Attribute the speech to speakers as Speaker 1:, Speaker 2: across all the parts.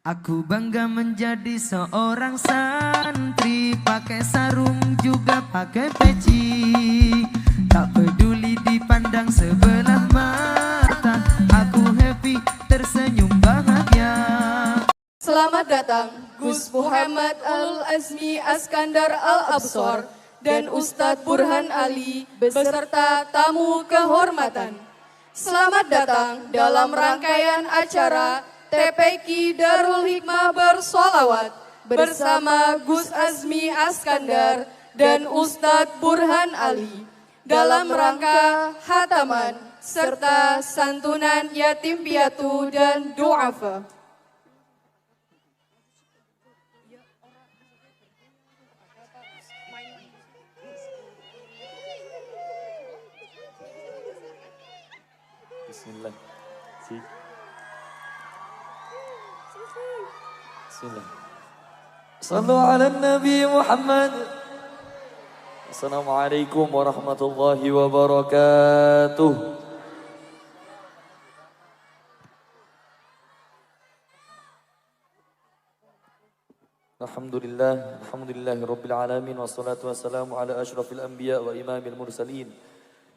Speaker 1: Aku bangga menjadi seorang santri, pakai sarung juga pakai peci. Tak peduli dipandang sebelah mata, aku happy tersenyum bahagia.
Speaker 2: Selamat datang Gus Muhammad Al-Azmi Askandar Al-Absor dan Ustadz Burhan Ali beserta tamu kehormatan. Selamat datang dalam rangkaian acara TPQ Darul Hikmah Bersolawat bersama Gus Azmi Askandar dan Ustadz Burhan Ali dalam rangka khataman serta santunan yatim piatu dan du'afa.
Speaker 3: Bismillah. Bismillah. Sallu ala Nabi Muhammad. Assalamualaikum warahmatullahi wabarakatuh. Alhamdulillahi rabbil alamin wassalatu wassalamu ala asyrafil anbiya wa imamil mursalin.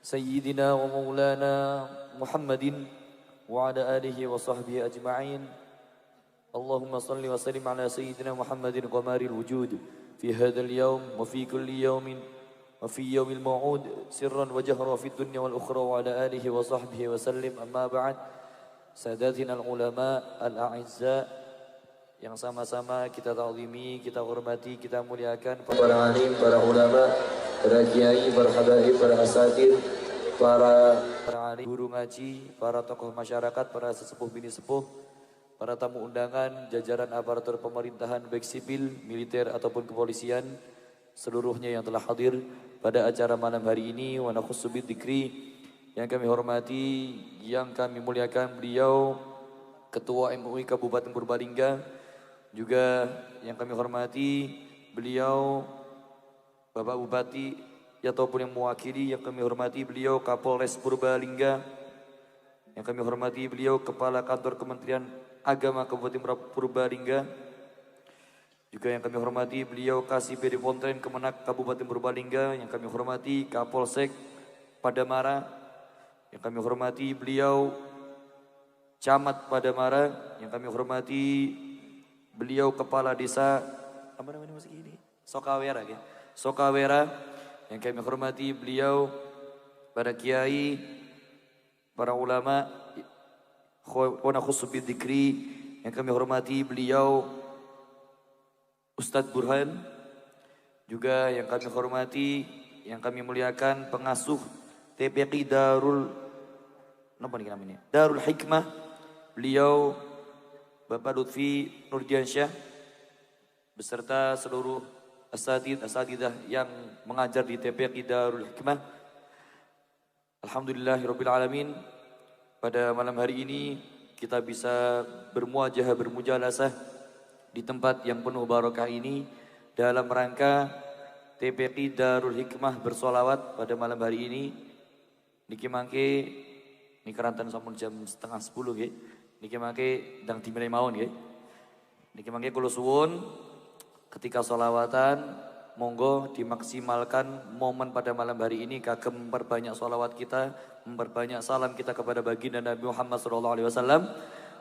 Speaker 3: Sayyidina wa maulana Muhammadin wa ala alihi wa sahbihi ajma'in. Allahumma salli wa sallim ala Sayyidina Muhammadin qamaril wujud fi hadzal yawm wa fi kulli yawmin wa fi yawmil maw'ud sirran wa jahra fi dunya wal ukhra wa ala alihi wa sahbihi wa sallim. Amma ba'd. Sadatina al-ulama al-a'izza yang sama-sama kita ta'zimi, kita hormati, kita muliakan para alim, para ulama, para kiai, para habaib, para asatid, para alim, guru ngaji, para tokoh masyarakat, para sesepuh bini sepuh, para tamu undangan, jajaran aparatur pemerintahan baik sipil, militer ataupun kepolisian, seluruhnya yang telah hadir pada acara malam hari ini. Wa nakhussu bidzikri, yang kami hormati, yang kami muliakan beliau Ketua MUI Kabupaten Purbalingga, juga yang kami hormati beliau Bapak Bupati ataupun yang mewakili, yang kami hormati beliau Kapolres Purbalingga, yang kami hormati beliau Kepala Kantor Kementerian Agama Kabupaten Purbalingga, juga yang kami hormati beliau Kasih PD Pontren Kemenak Kabupaten Purbalingga, yang kami hormati Kapolsek Padamara, yang kami hormati beliau Camat Padamara, yang kami hormati beliau Kepala Desa apa namanya masih ini? Sokawera ya. Sokawera, yang kami hormati beliau para kiai, para ulama, wa nakhussu bidzikri, yang kami hormati beliau Ustadz Burhan, juga yang kami hormati, yang kami muliakan pengasuh TPQ Darul Hikmah, beliau Bapak Lutfi Nurdiansyah beserta seluruh asatidah yang mengajar di TPQ Darul Hikmah. Alhamdulillahirabbil alamin. Pada malam hari ini kita bisa bermuajahah, bermujalasah di tempat yang penuh barokah ini dalam rangka TPQ Darul Hikmah bersolawat pada malam hari ini. Niki mangke niki kerantan sampun jam 9:30 ya. Niki mangke ndang dimulai mawon nggih. Niki mangke kula suwun ketika sholawatan monggo dimaksimalkan momen pada malam hari ini kagem memperbanyak sholawat kita, memperbanyak salam kita kepada baginda Nabi Muhammad SAW.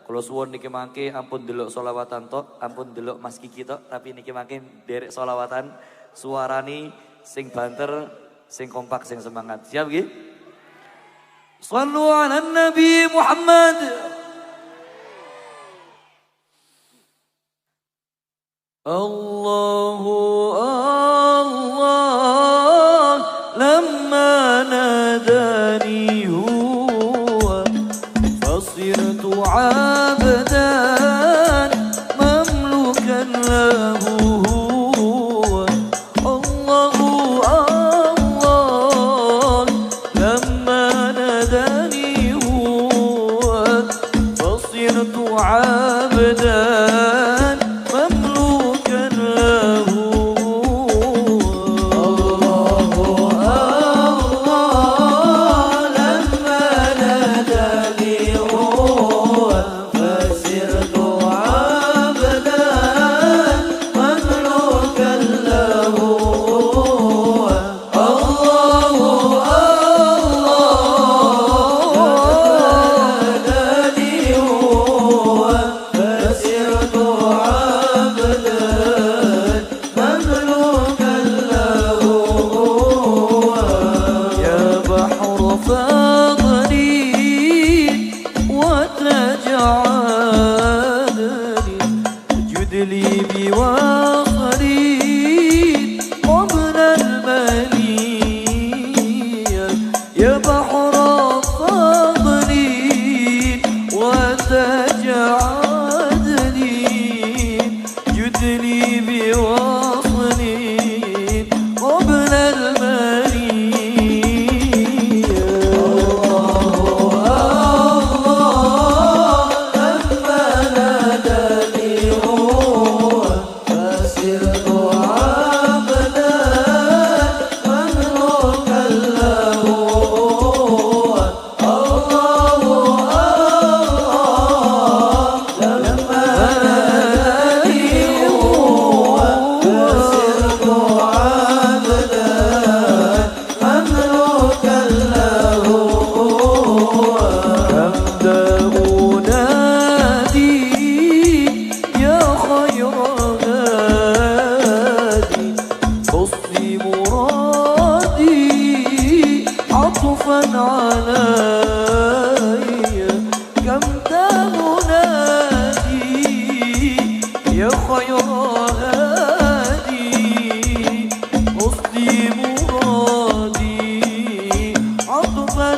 Speaker 3: Kula suwun niki mangke ampun delok sholawatan tok, ampun delok Mas Kiki tok, tapi niki mangke derek sholawatan suarani sing banter, sing kompak, sing semangat. Siap nggih? Shallu ala Nabi Muhammad. الله الله لما ناداني هو فصرت عبدا مملوكا له هو. الله الله لما ناداني هو فصرت عبدا عادني جد لي بوصلي قبل المنية يا بحر الصبر وتجعدني جد لي بوصلي قبل علي كم تنادي يا خير هادي قصدي مرادي عطفا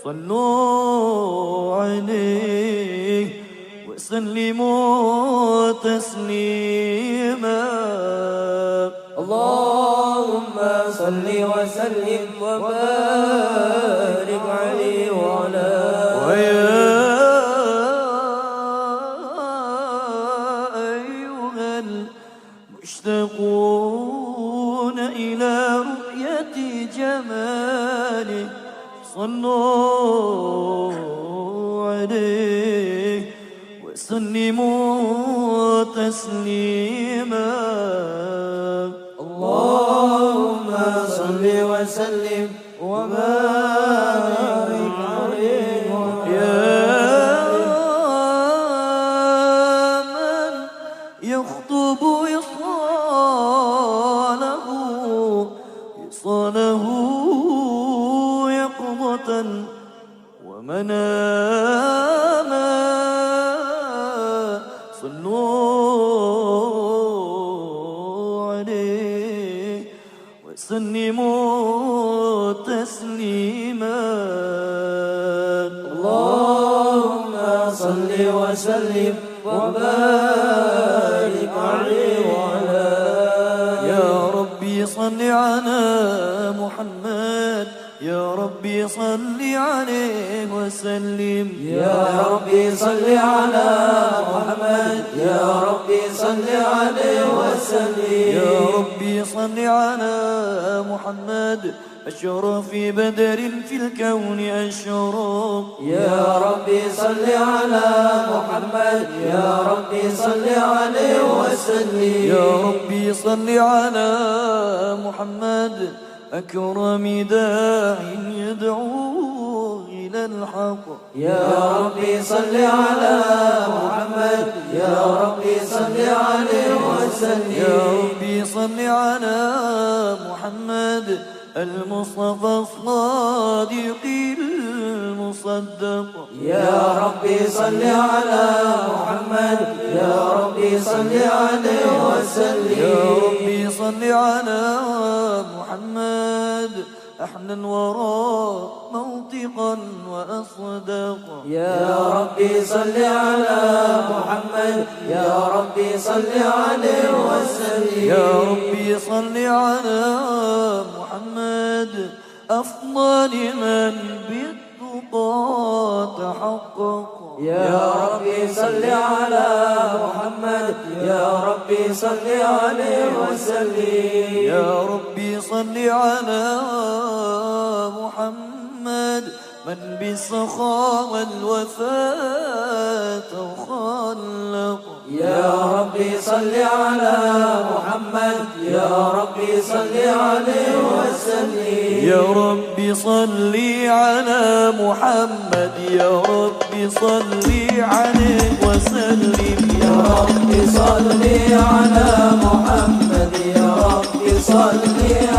Speaker 3: صلوا عليه وسلموا تسليما
Speaker 4: اللهم صل وسلم وبارك عليه وعلى
Speaker 3: ويا أيها المشتاقون إلى رؤية جماله صلوا عليه وسلموا تسليما
Speaker 4: اللهم صل وسلم وبارك عليه
Speaker 3: يا من يخطب وصاله يقظة ومناما صلوا عليه وسلموا تسليما
Speaker 4: اللهم صل وسلم وبارك عليه وعلى
Speaker 3: يا ربي صل على محمد يا ربي صل عليه وسلم
Speaker 4: يا ربي صل على محمد يا ربي صل عليه وسلم
Speaker 3: يا ربي صل على محمد أشرف بدر في الكون أشرف
Speaker 4: يا ربي صل على محمد يا ربي صل عليه وسلم
Speaker 3: يا ربي صل على محمد أكرم داع يدعو إلى الحق
Speaker 4: يا ربي صل على محمد يا ربي صل عليه وسلم
Speaker 3: يا ربي صل على محمد المصطفى الصادق المصدق
Speaker 4: يا ربي صل على محمد يا ربي صل عليه وسلم
Speaker 3: يا ربي صل على محمد أحنى الورى موثقا وأصدق
Speaker 4: يا ربي صل على محمد يا ربي صل عليه وسلم
Speaker 3: يا ربي صل على محمد أفضل من بالتقى تحقق
Speaker 4: يا ربي صل على محمد يا ربي صل عليه وسلم
Speaker 3: يا ربي صل على محمد من بالسخاء والوفاء تخلق
Speaker 4: يا ربي صل على محمد يا ربي صل عليه وسلم
Speaker 3: يا ربي صل على محمد يا ربي صل عليه وسلم
Speaker 4: يا ربي صل على محمد يا ربي صل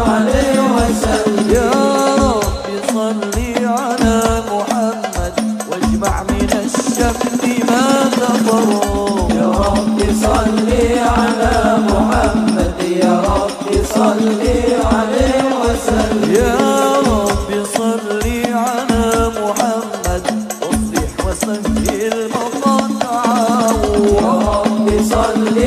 Speaker 4: عليه وسلم
Speaker 3: يا ربي صل على محمد واجمع من الشمل ما تفرق
Speaker 4: يا ربي صل على محمد يا ربي صل عليه وسلم
Speaker 3: يا ربي صل على محمد واصلح وسهل مقاطعه
Speaker 4: يا ربي صل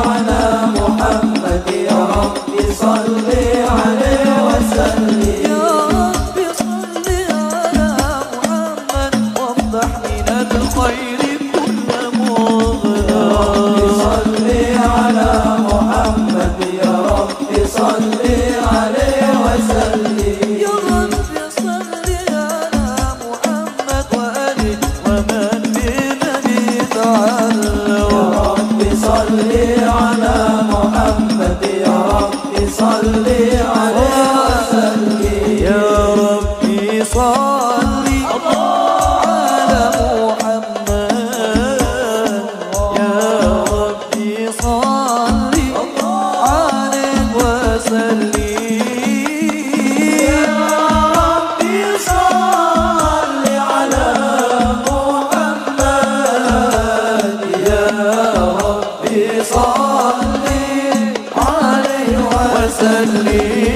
Speaker 4: على محمد يا ربي صل عليه وسلم
Speaker 3: يا ربي صل على محمد وافضح من الخير كل مغلق
Speaker 4: صل على محمد يا ربي صل عليه وسلم
Speaker 3: يا ربي صل على محمد وآله ومن بالنبي تعلق
Speaker 4: يا ربي صل على محمد يا ربي صل عليه وسلم
Speaker 3: يا ربي صل على محمد يا ربي صل عليه وسلم
Speaker 4: يا ربي صل على محمد
Speaker 3: يا ربي صل عليه وسلم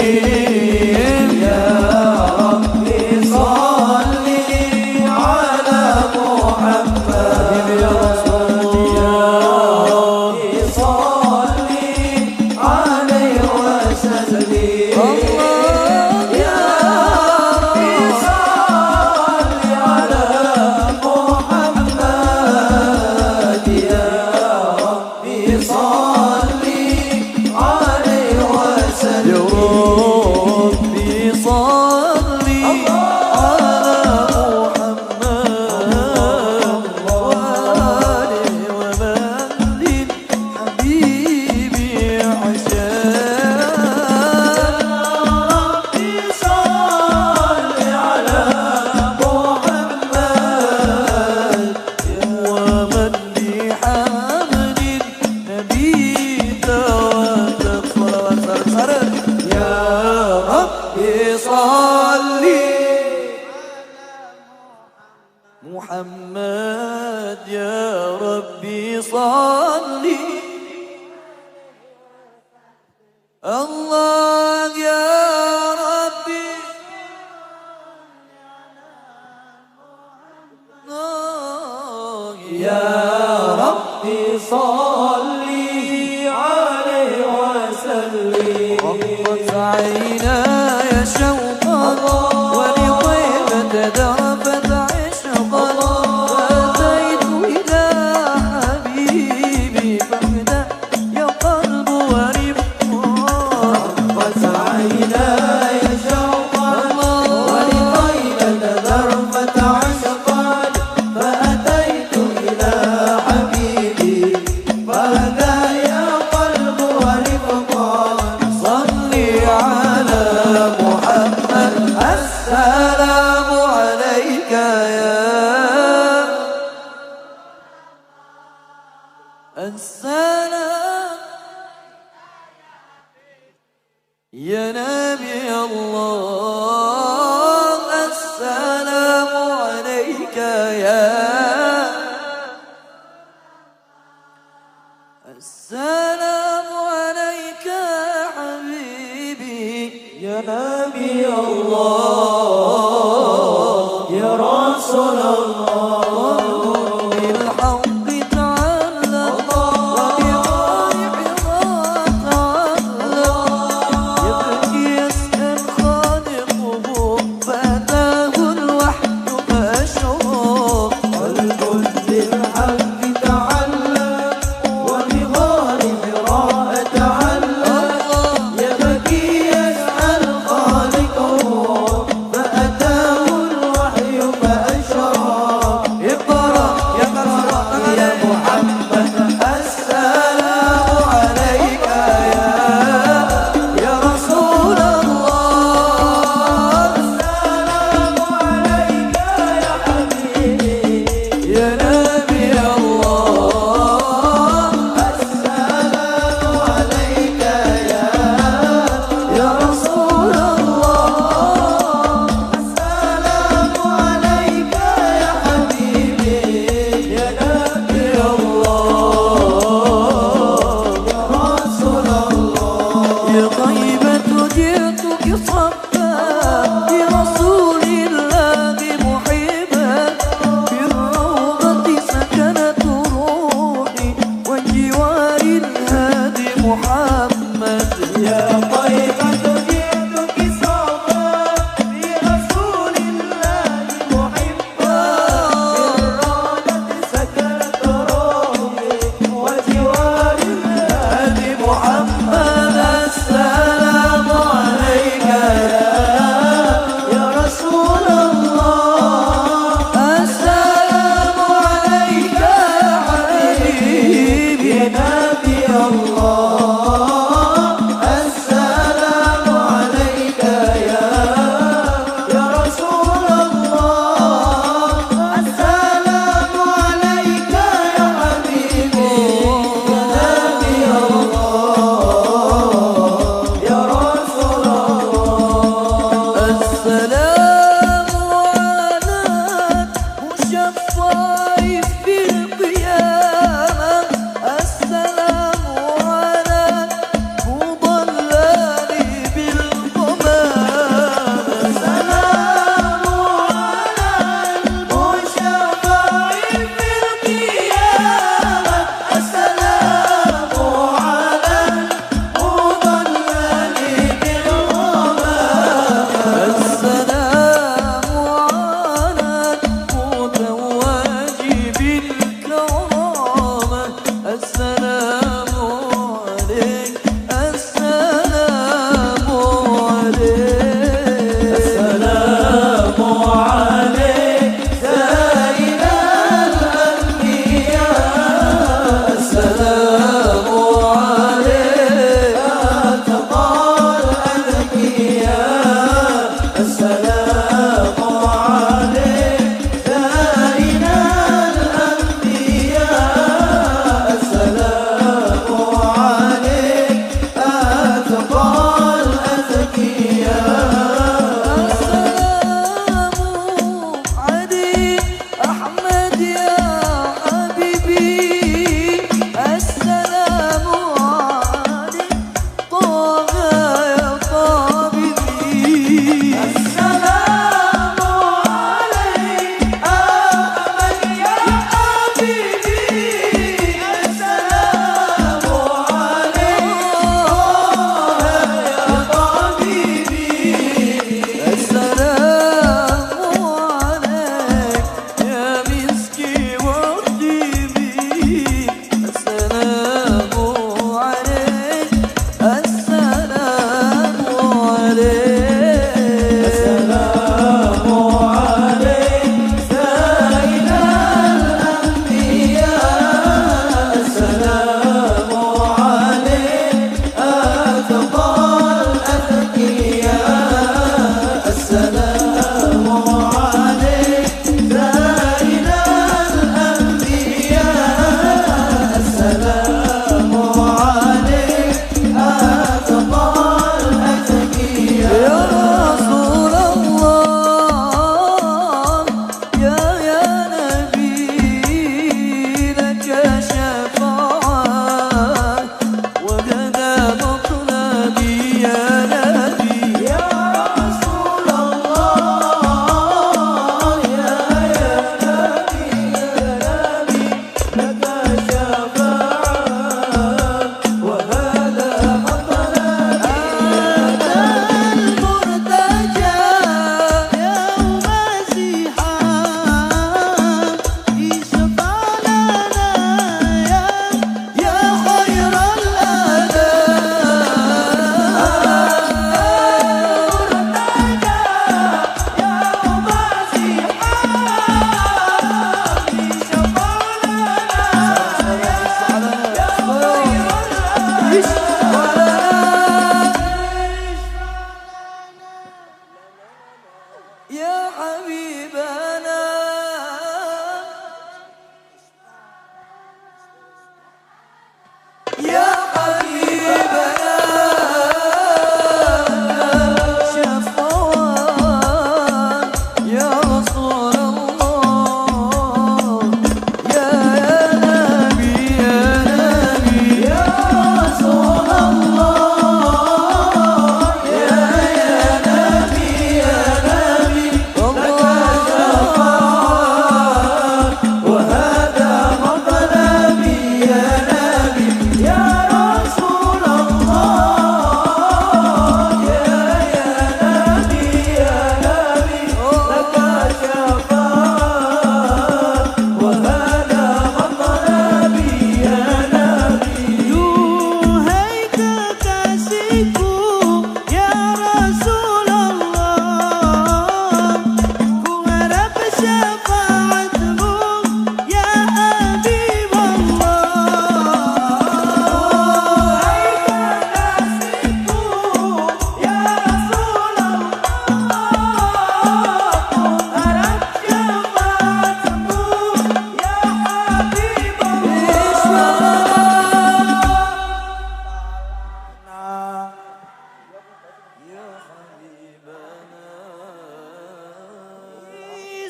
Speaker 3: محمد يا ربي صلي الله يا ربي
Speaker 4: يا ربي صلي عليه وسلم
Speaker 3: غمضت عيناي شوقا ولطيبة ذرفت عشقا فأتيت إلى حبيبي فاهدأ يا قلب ورفقا
Speaker 4: غمضت عيناي شوقا ولطيبة ذرفت عشقا فأتيت إلى حبيبي فهدى يا قلب ورفقا
Speaker 3: صلي على محمد السلام عليك يا السلام يا نبي الله السلام عليك يا السلام عليك يا حبيبي
Speaker 4: يا نبي الله يا رسول الله
Speaker 3: بالحق تعلق وبغير حظ تعلق يبكي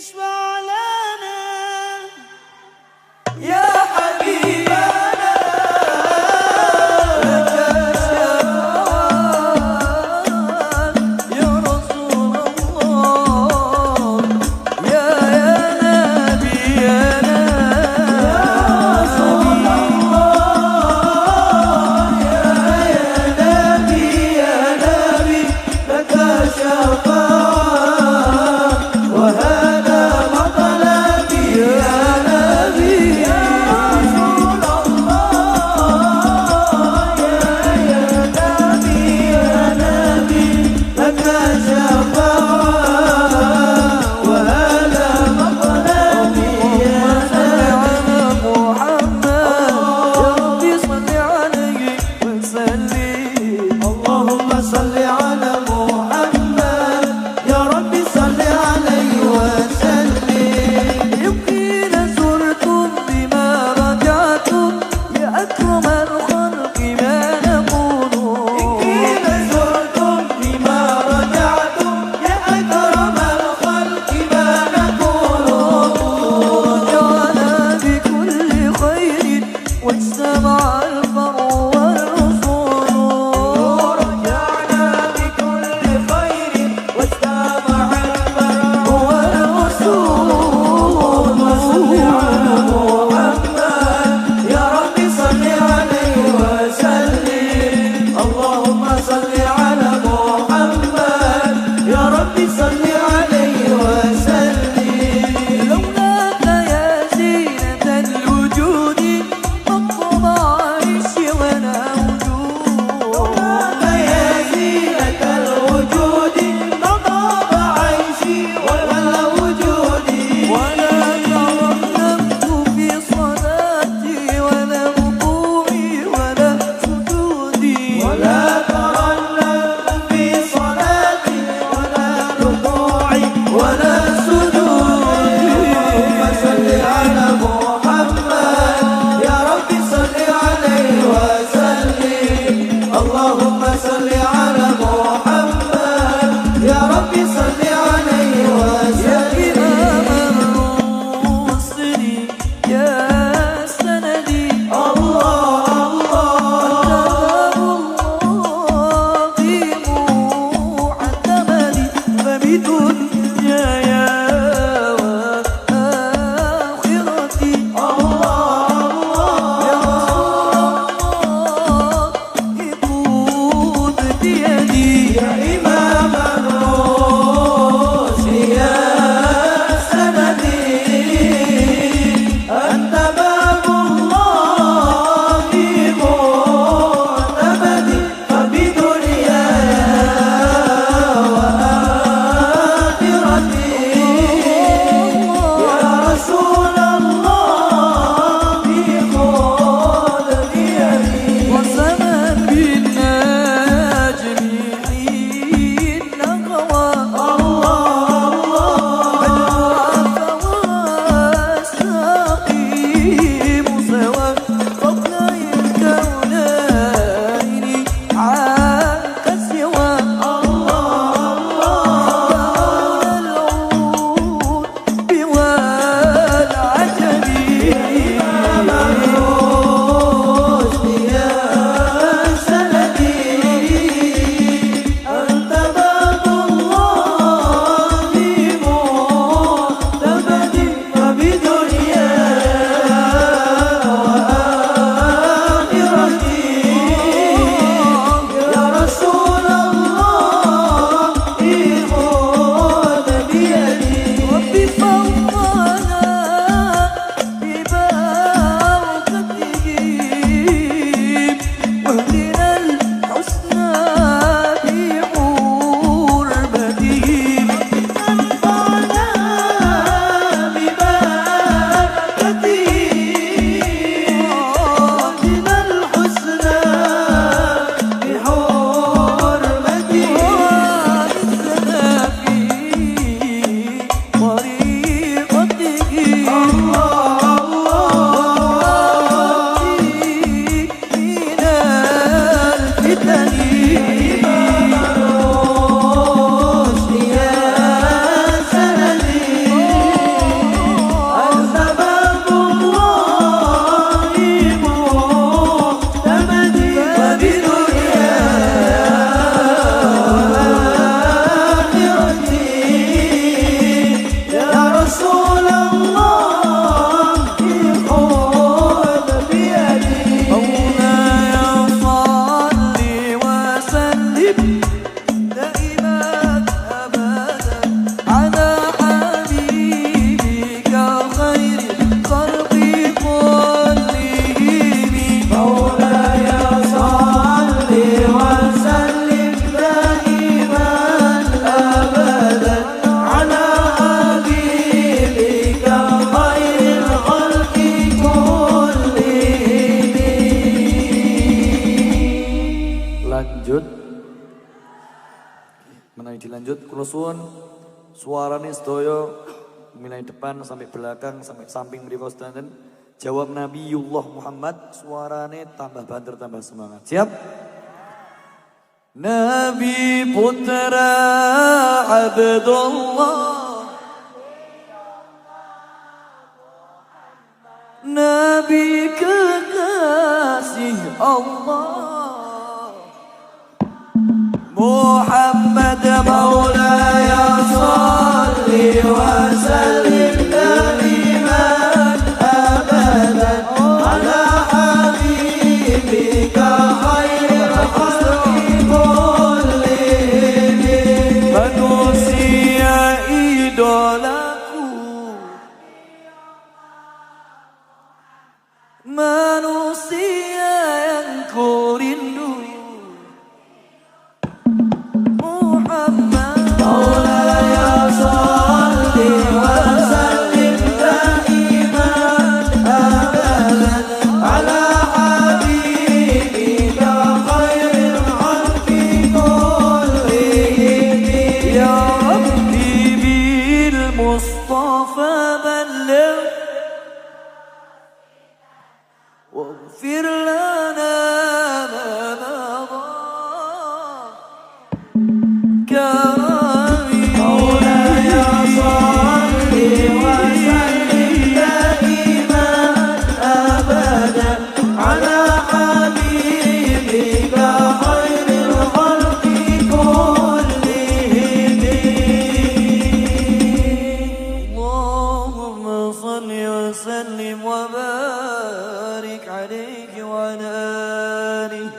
Speaker 4: اشفع لنا يا حبيبنا لك الشفاعة يا رسول الله يا نبي يا رسول الله يا نبي لك الشفاعة وهذا
Speaker 3: dilanjut kula suwun suarane sedaya mulai depan sampai belakang sampai samping mriku sedanten jawab Nabiullah Muhammad suarane tambah banter tambah semangat. Siap? Nabi putra Abdullah Nabi kekasih Allah Muhammad Maulaya salli wa sallim daiman abadan ala habibika khairil khalqi kullihim manusia idolaku manusia yang ku rindu Muhammad Maulaya salli wa sallim daiman abadan ala habibika khairil khalqi kullihim ya Rabbi bil Mustafa balligh واغفر لنا ما مضى كرامي مولاي صل وسلم دائما ابدا على حبيبك خير الخلق كلهم اللهم صل وسلم وبارك عليك وعلى آله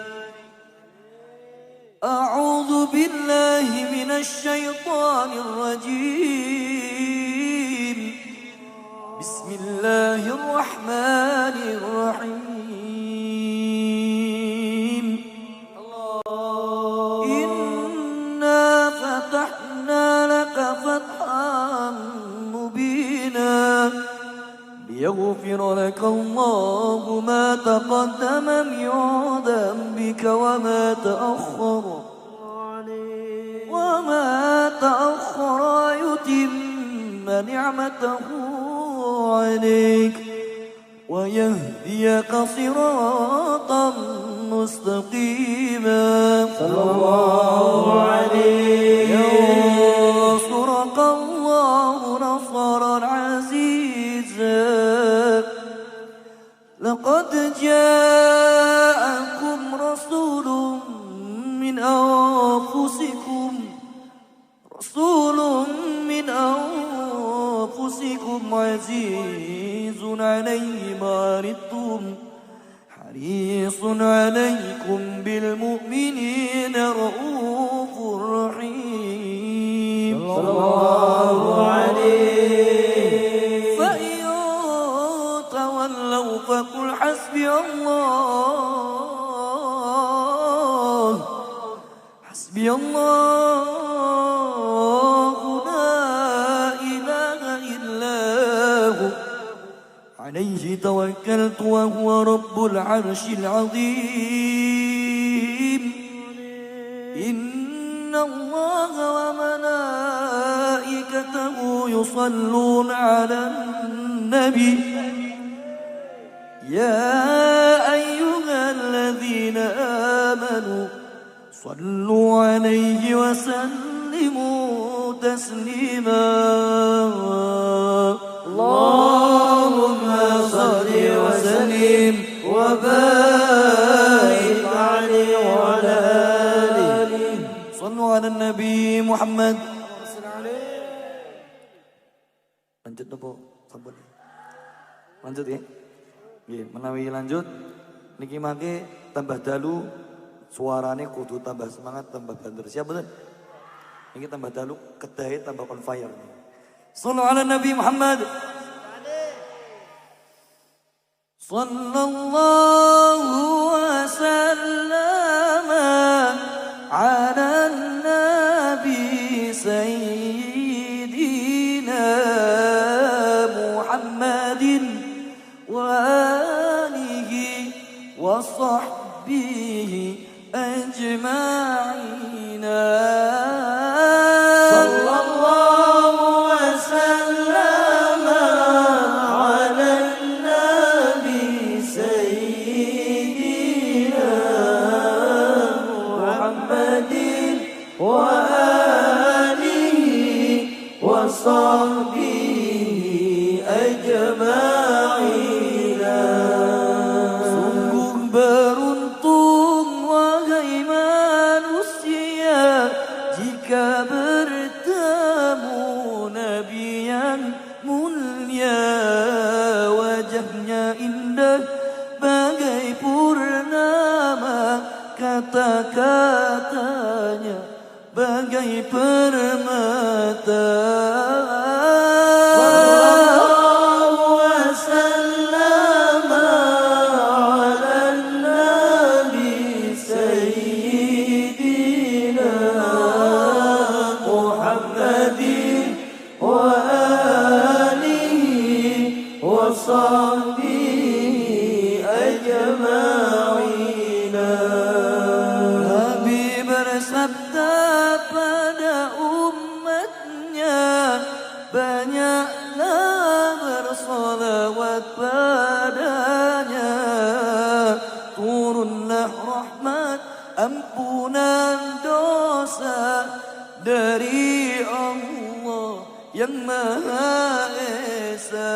Speaker 3: أعوذ بالله من الشيطان الرجيم بسم الله الرحمن الرحيم إنا فتحنا لك فتحا مبينا ليغفر لك الله ما تقدم من ذنبك وما تأخر يتم نعمته عليك ويهديك صراطا مستقيما صلى الله عليه ينصرك الله نصرا عزيزا لقد جاءكم رسول من أنفسكم عزيز عليه ما عنتم حريص عليكم بالمؤمنين رؤوف رحيم صلى الله عليه فإن تولوا فقل حسبي الله حسبي الله لا إله إلا هو عليه توكلت وهو رب العرش العظيم إن الله وملائكته يصلون على النبي يا أيها الذين آمنوا صلوا عليه وسلموا تسليما اللهم صل وسلم وبارك عليه وعلى آله صلوا على النبي محمد lanjut nopo sampun lanjut ya nggih menawi lanjut niki mangke tambah dalu suarane kudu tambah semangat tambah banter siap betul niki tambah dalu kedahe tambah on fire sallu ala nabi Muhammad sallallahu wasallam ala nabi sayyidina Muhammadin wa alihi wa sahbihi أجمعين
Speaker 4: أجمعين.
Speaker 3: Sungguh beruntung wahai manusia jika bertemu Nabi yang mulia. Wajahnya indah bagai purnama, kata-katanya bagai permata. Nabi bersabda pada umatnya, banyaklah bersolawat padanya. Turunlah rahmat ampunan dosa dari Allah yang Maha Esa.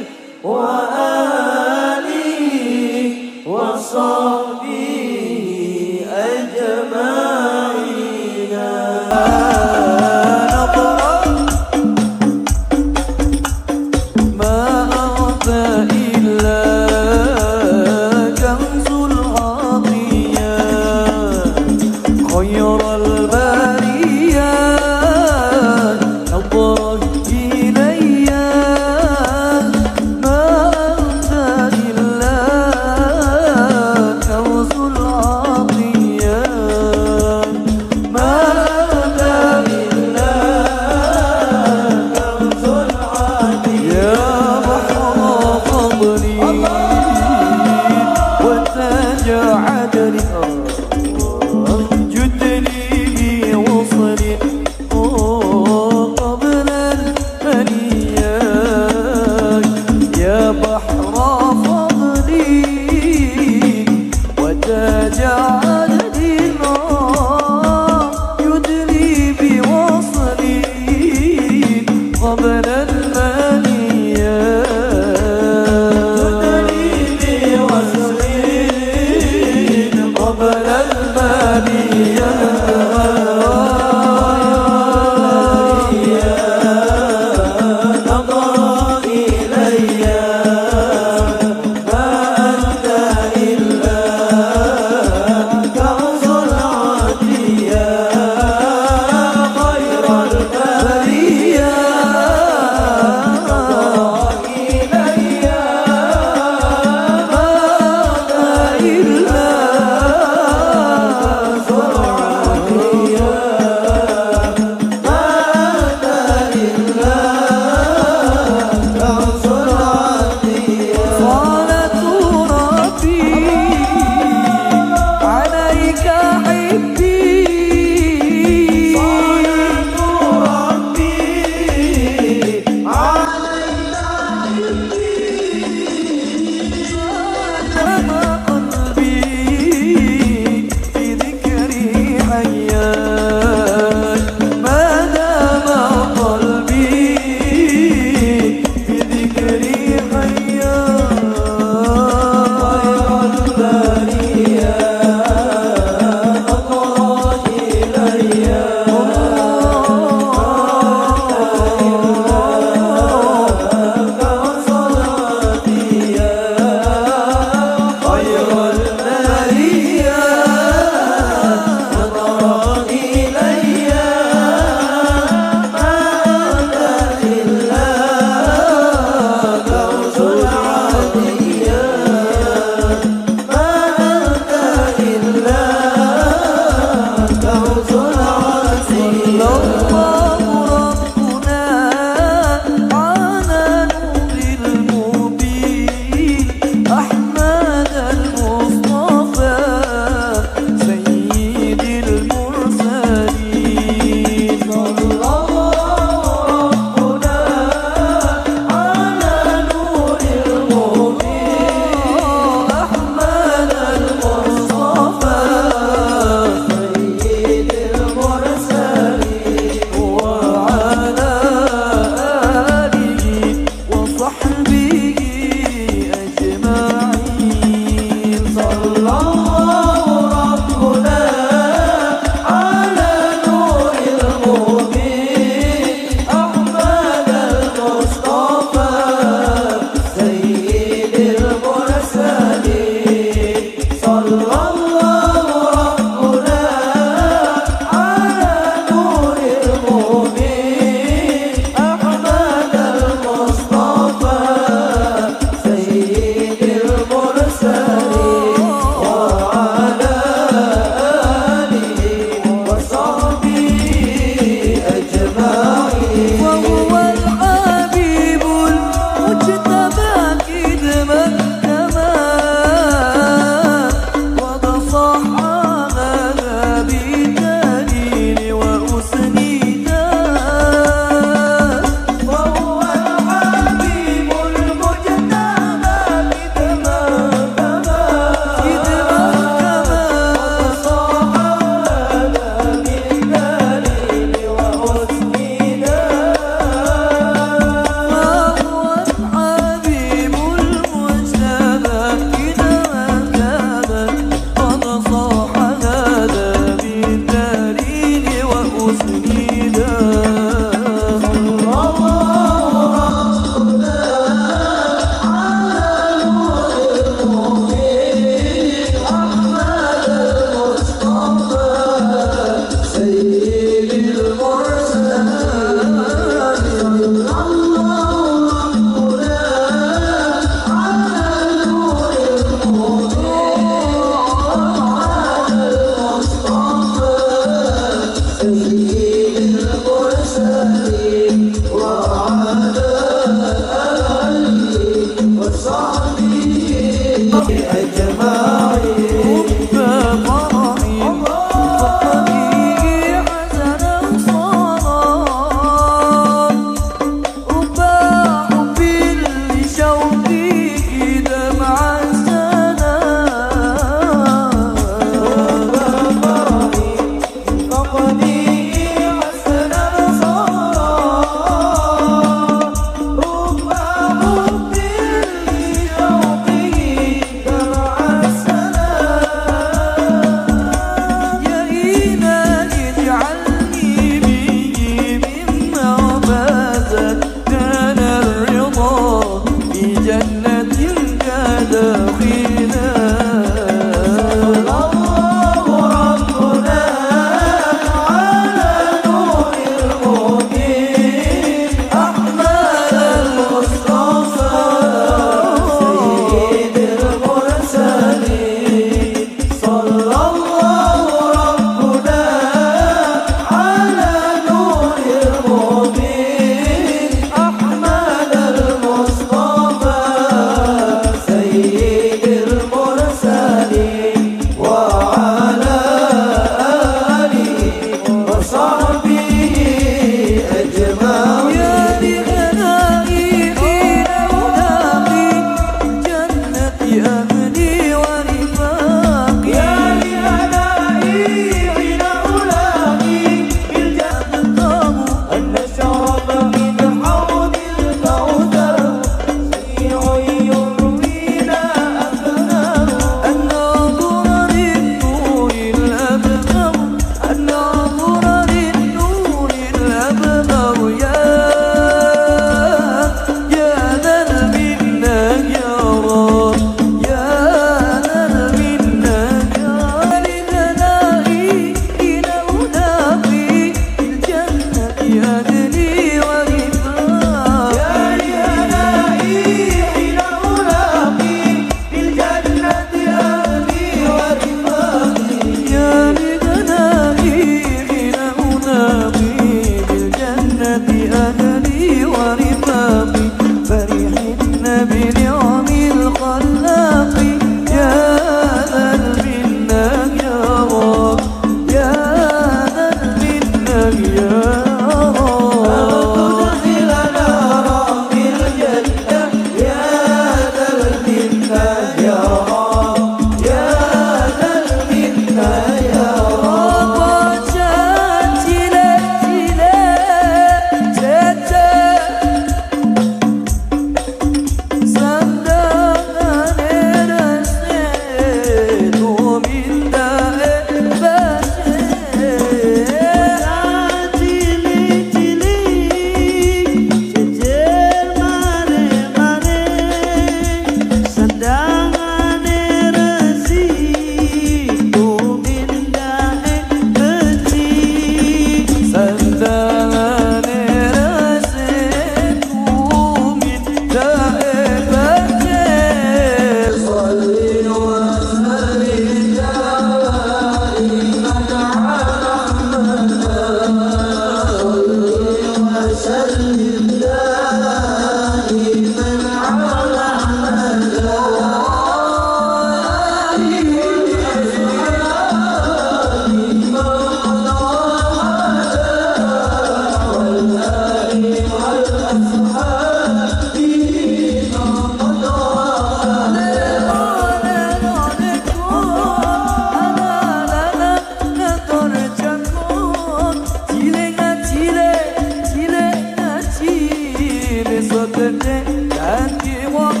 Speaker 3: dadi wong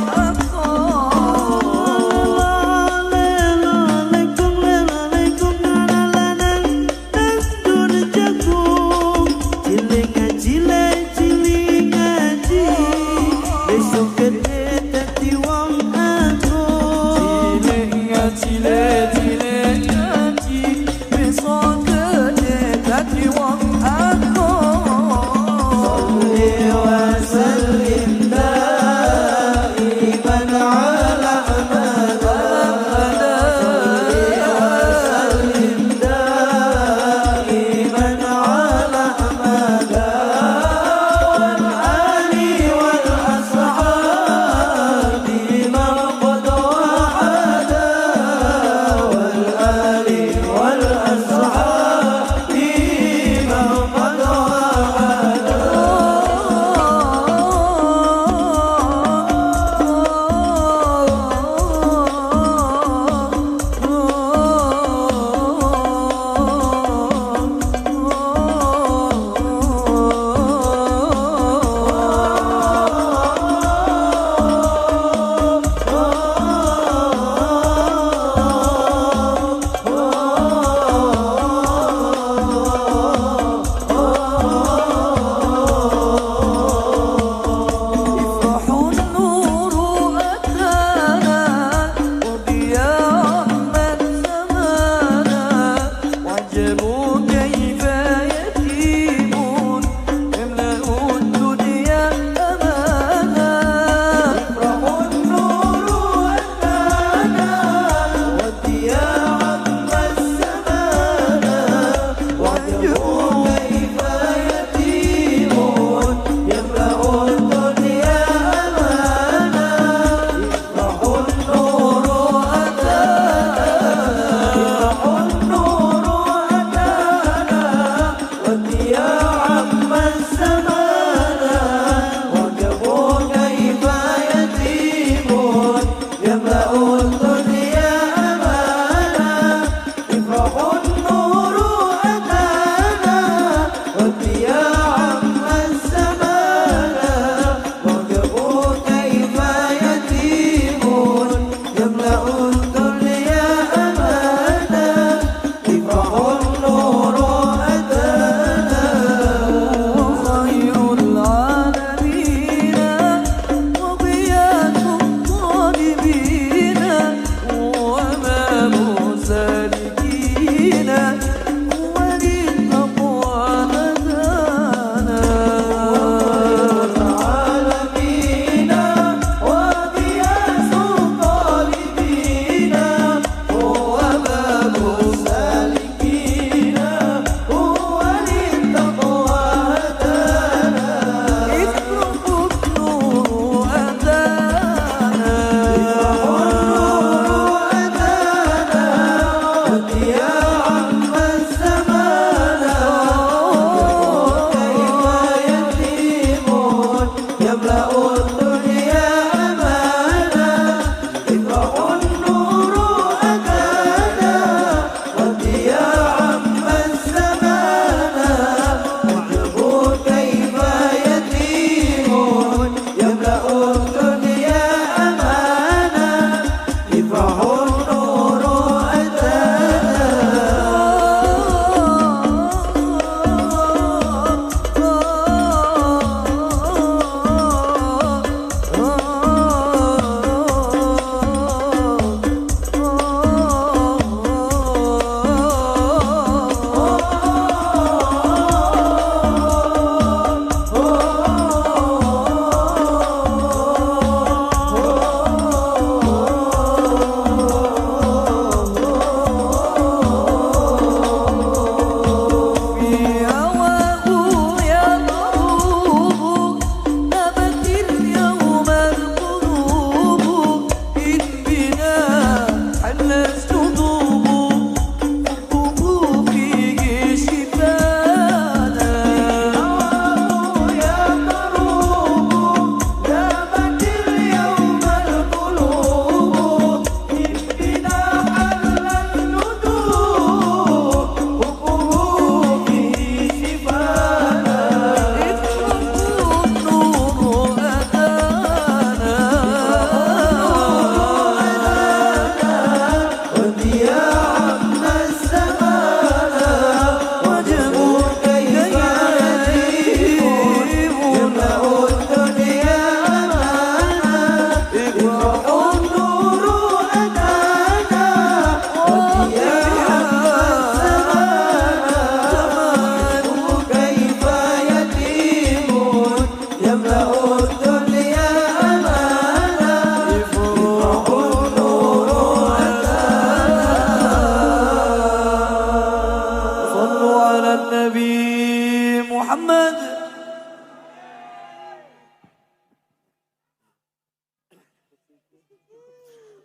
Speaker 4: وسلم دائما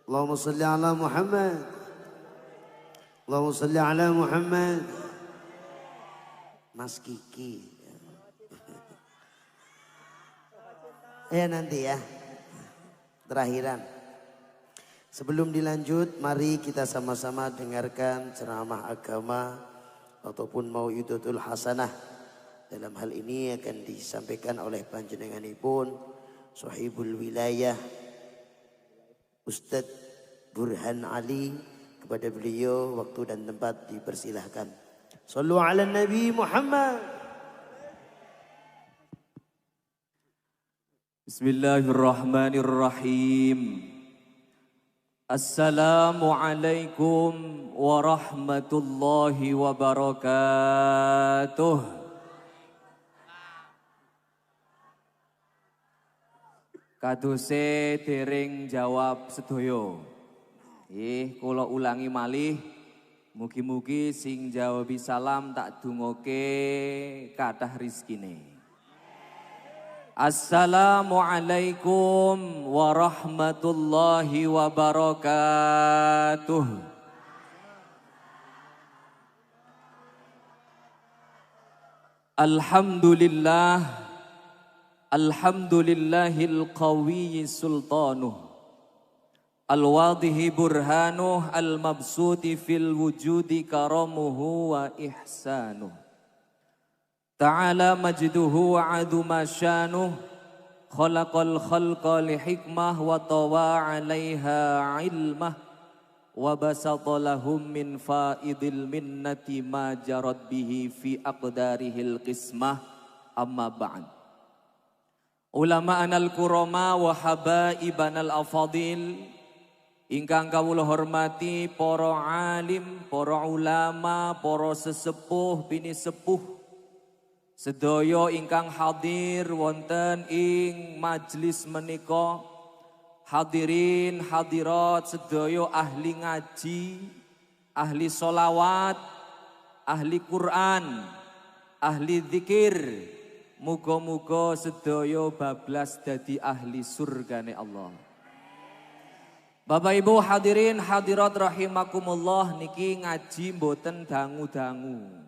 Speaker 5: Allahumma salli ala Muhammad. Allahumma salli ala Muhammad. Mas Kiki. Nanti ya. Terakhiran. Sebelum dilanjut, mari kita sama-sama dengarkan ceramah agama ataupun mau'idatul hasanah. Dalam hal ini akan disampaikan oleh panjenenganipun Sahibul Wilayah Ustadz Burhan Ali. Kepada beliau waktu dan tempat dipersilahkan. Sallu ala Nabi Muhammad.
Speaker 6: Bismillahirrahmanirrahim. Assalamualaikum warahmatullahi wabarakatuh. Kadose dereng jawab sedoyo. Kula ulangi malih. Mugi-mugi sing jawabi salam tak dungoke kathah rizkine. Assalamualaikum warahmatullahi wabarakatuh. Alhamdulillah, alhamdulillahil qawiyyi sultanuh, al-wadihi burhanuh, al-mabsuti fil wujudi karamuhu wa ihsanuh. Ta'ala majduhu wa aduma syanuh, khalaqal khalqa li hikmah wa tawa 'alaiha ilmah, wa basata lahum min faidil minnati ma jarad bihi fi aqdarihil qismah, amma ba'd. Ulama'anal kurama wa habaibanal afadil, ingkang kawula hormati para alim, para ulama, para sesepuh bini sepuh, sedaya ingkang hadir wonten ing majelis menika, hadirin hadirat sedaya ahli ngaji, ahli solawat, ahli Quran, ahli zikir, muga-muga sedaya bablas dadi ahli surgane Allah. Bapak Ibu hadirin hadirat rahimakumullah, niki ngaji mboten dangu-dangu.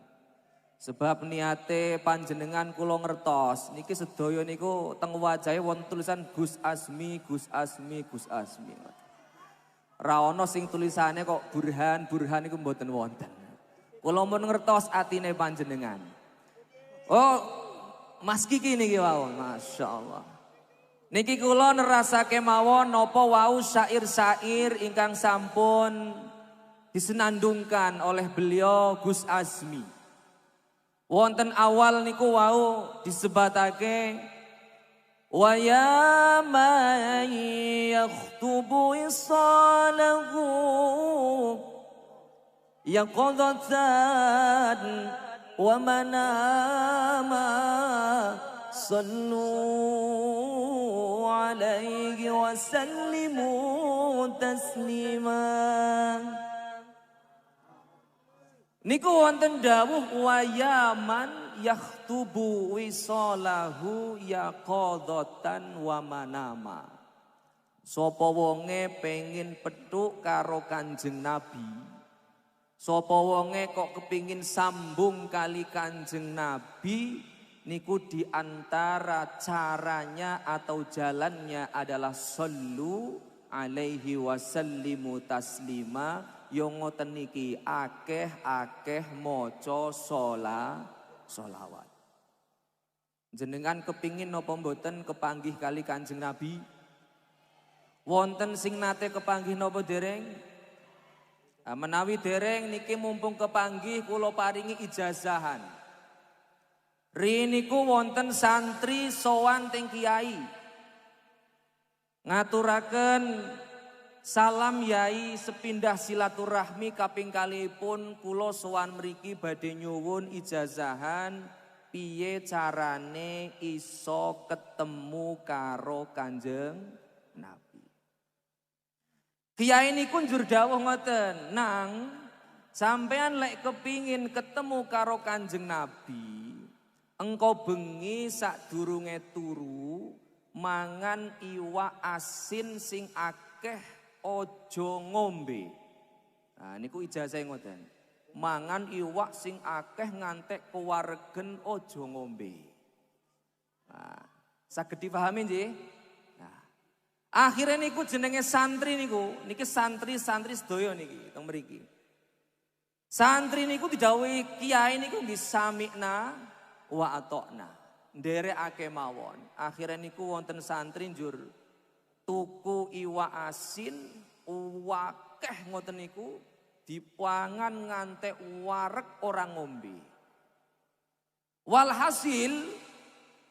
Speaker 6: Sebab niate panjenengan kula ngertos niki sedaya niku teng wajahe wonten tulisan Gus Asmi, Gus Asmi, Gus Asmi. Ra ono sing tulisane kok Burhan, Burhan niku mboten wonten. Kula mun ngertos atine panjenengan. Oh, Mas Kiki niki wau, masyaallah. Niki kula nerasake mawon napa wau syair-syair ingkang sampun disenandungkan oleh beliau Gus Asmi. Wonten awal niku wau disebatake wa ya man yakhtubu isalahu yaqadatan wa manama sallu alaihi wa sallimu tasliman. Niku wonten dawuh wa yaman yakhtubu wisalahu yaqadatan wa manama. Sapa wonge pengin petuk karo Kanjeng Nabi, sapa wonge kok kepingin sambung kali Kanjeng Nabi, niku diantara caranya atau jalannya adalah sallu alaihi wasallimu taslima. Yang ngoten niki akeh-akeh maca sholawat. Jenengan kepingin napa mboten kepanggih kali Kanjeng Nabi? Wonten sing nate kepanggih napa dereng? Menawi dereng niki mumpung kepanggih kula paringi ijazahan. Riniku wonten santri sowan teng kiai. Ngaturaken salam yai sepindah silaturahmi kaping kalipun kula sowan mriki badhe nyuwun ijazahan piye carane iso ketemu karo Kanjeng Nabi. Kiai niku njur dawuh ngoten, nang sampean lek kepingin ketemu karo Kanjeng Nabi, engko bengi sadurunge turu mangan iwak asin sing akeh akeh ojo ngombe. Nah niku ijazah ngoten. Mangan iwak sing akeh ngantek kewaregen ojo ngombe. Nah, saged dipahami nggih? Nah, akhirnya niku jenenge santri niku, niki santri-santri sedaya niki teng mriki. Santri niku didhawuhi kiai niku nggih samikna wa atokna. Nderekake mawon. Akhirnya niku wonten santri njur tuku iwak asin wakeh ngoten niku dipangan ngantek wareg orang ngombe. Walhasil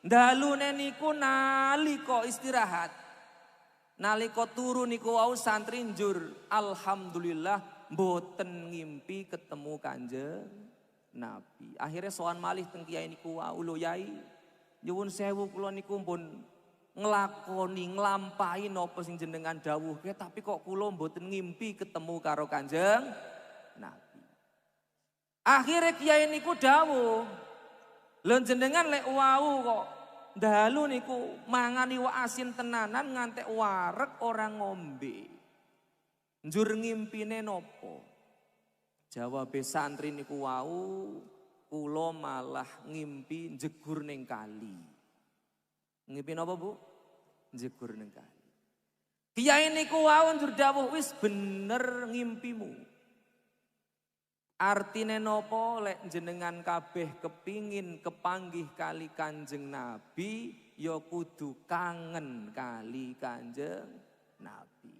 Speaker 6: dalune niku nalika istirahat, nalika turu niku wau santri njur alhamdulillah mboten ngimpi ketemu Kanjeng Nabi. Akhirnya sowan malih teng kiai niku wau, lho Yai, nyuwun sewu kula niku pun nglakoni nglampahi napa sing jenengan dawuhke, tapi kok kula mboten ngimpi ketemu karo Kanjeng Nabi. Akhirnya kiai niku dawuh, lho jenengan lek wau kok dalu niku mangan iwak asin tenanan ngantek wareg orang ngombe. Njur ngimpine napa? Jawabe santri niku wau, kula malah ngimpi jegur ning kali. Ngimpi napa Bu? Jegur ning kali. Kiai niku wau njur dawuh, wis bener ngimpimu. Artine napa lek jenengan kabeh kepingin kepanggih kali Kanjeng Nabi, ya kudu kangen kali Kanjeng Nabi.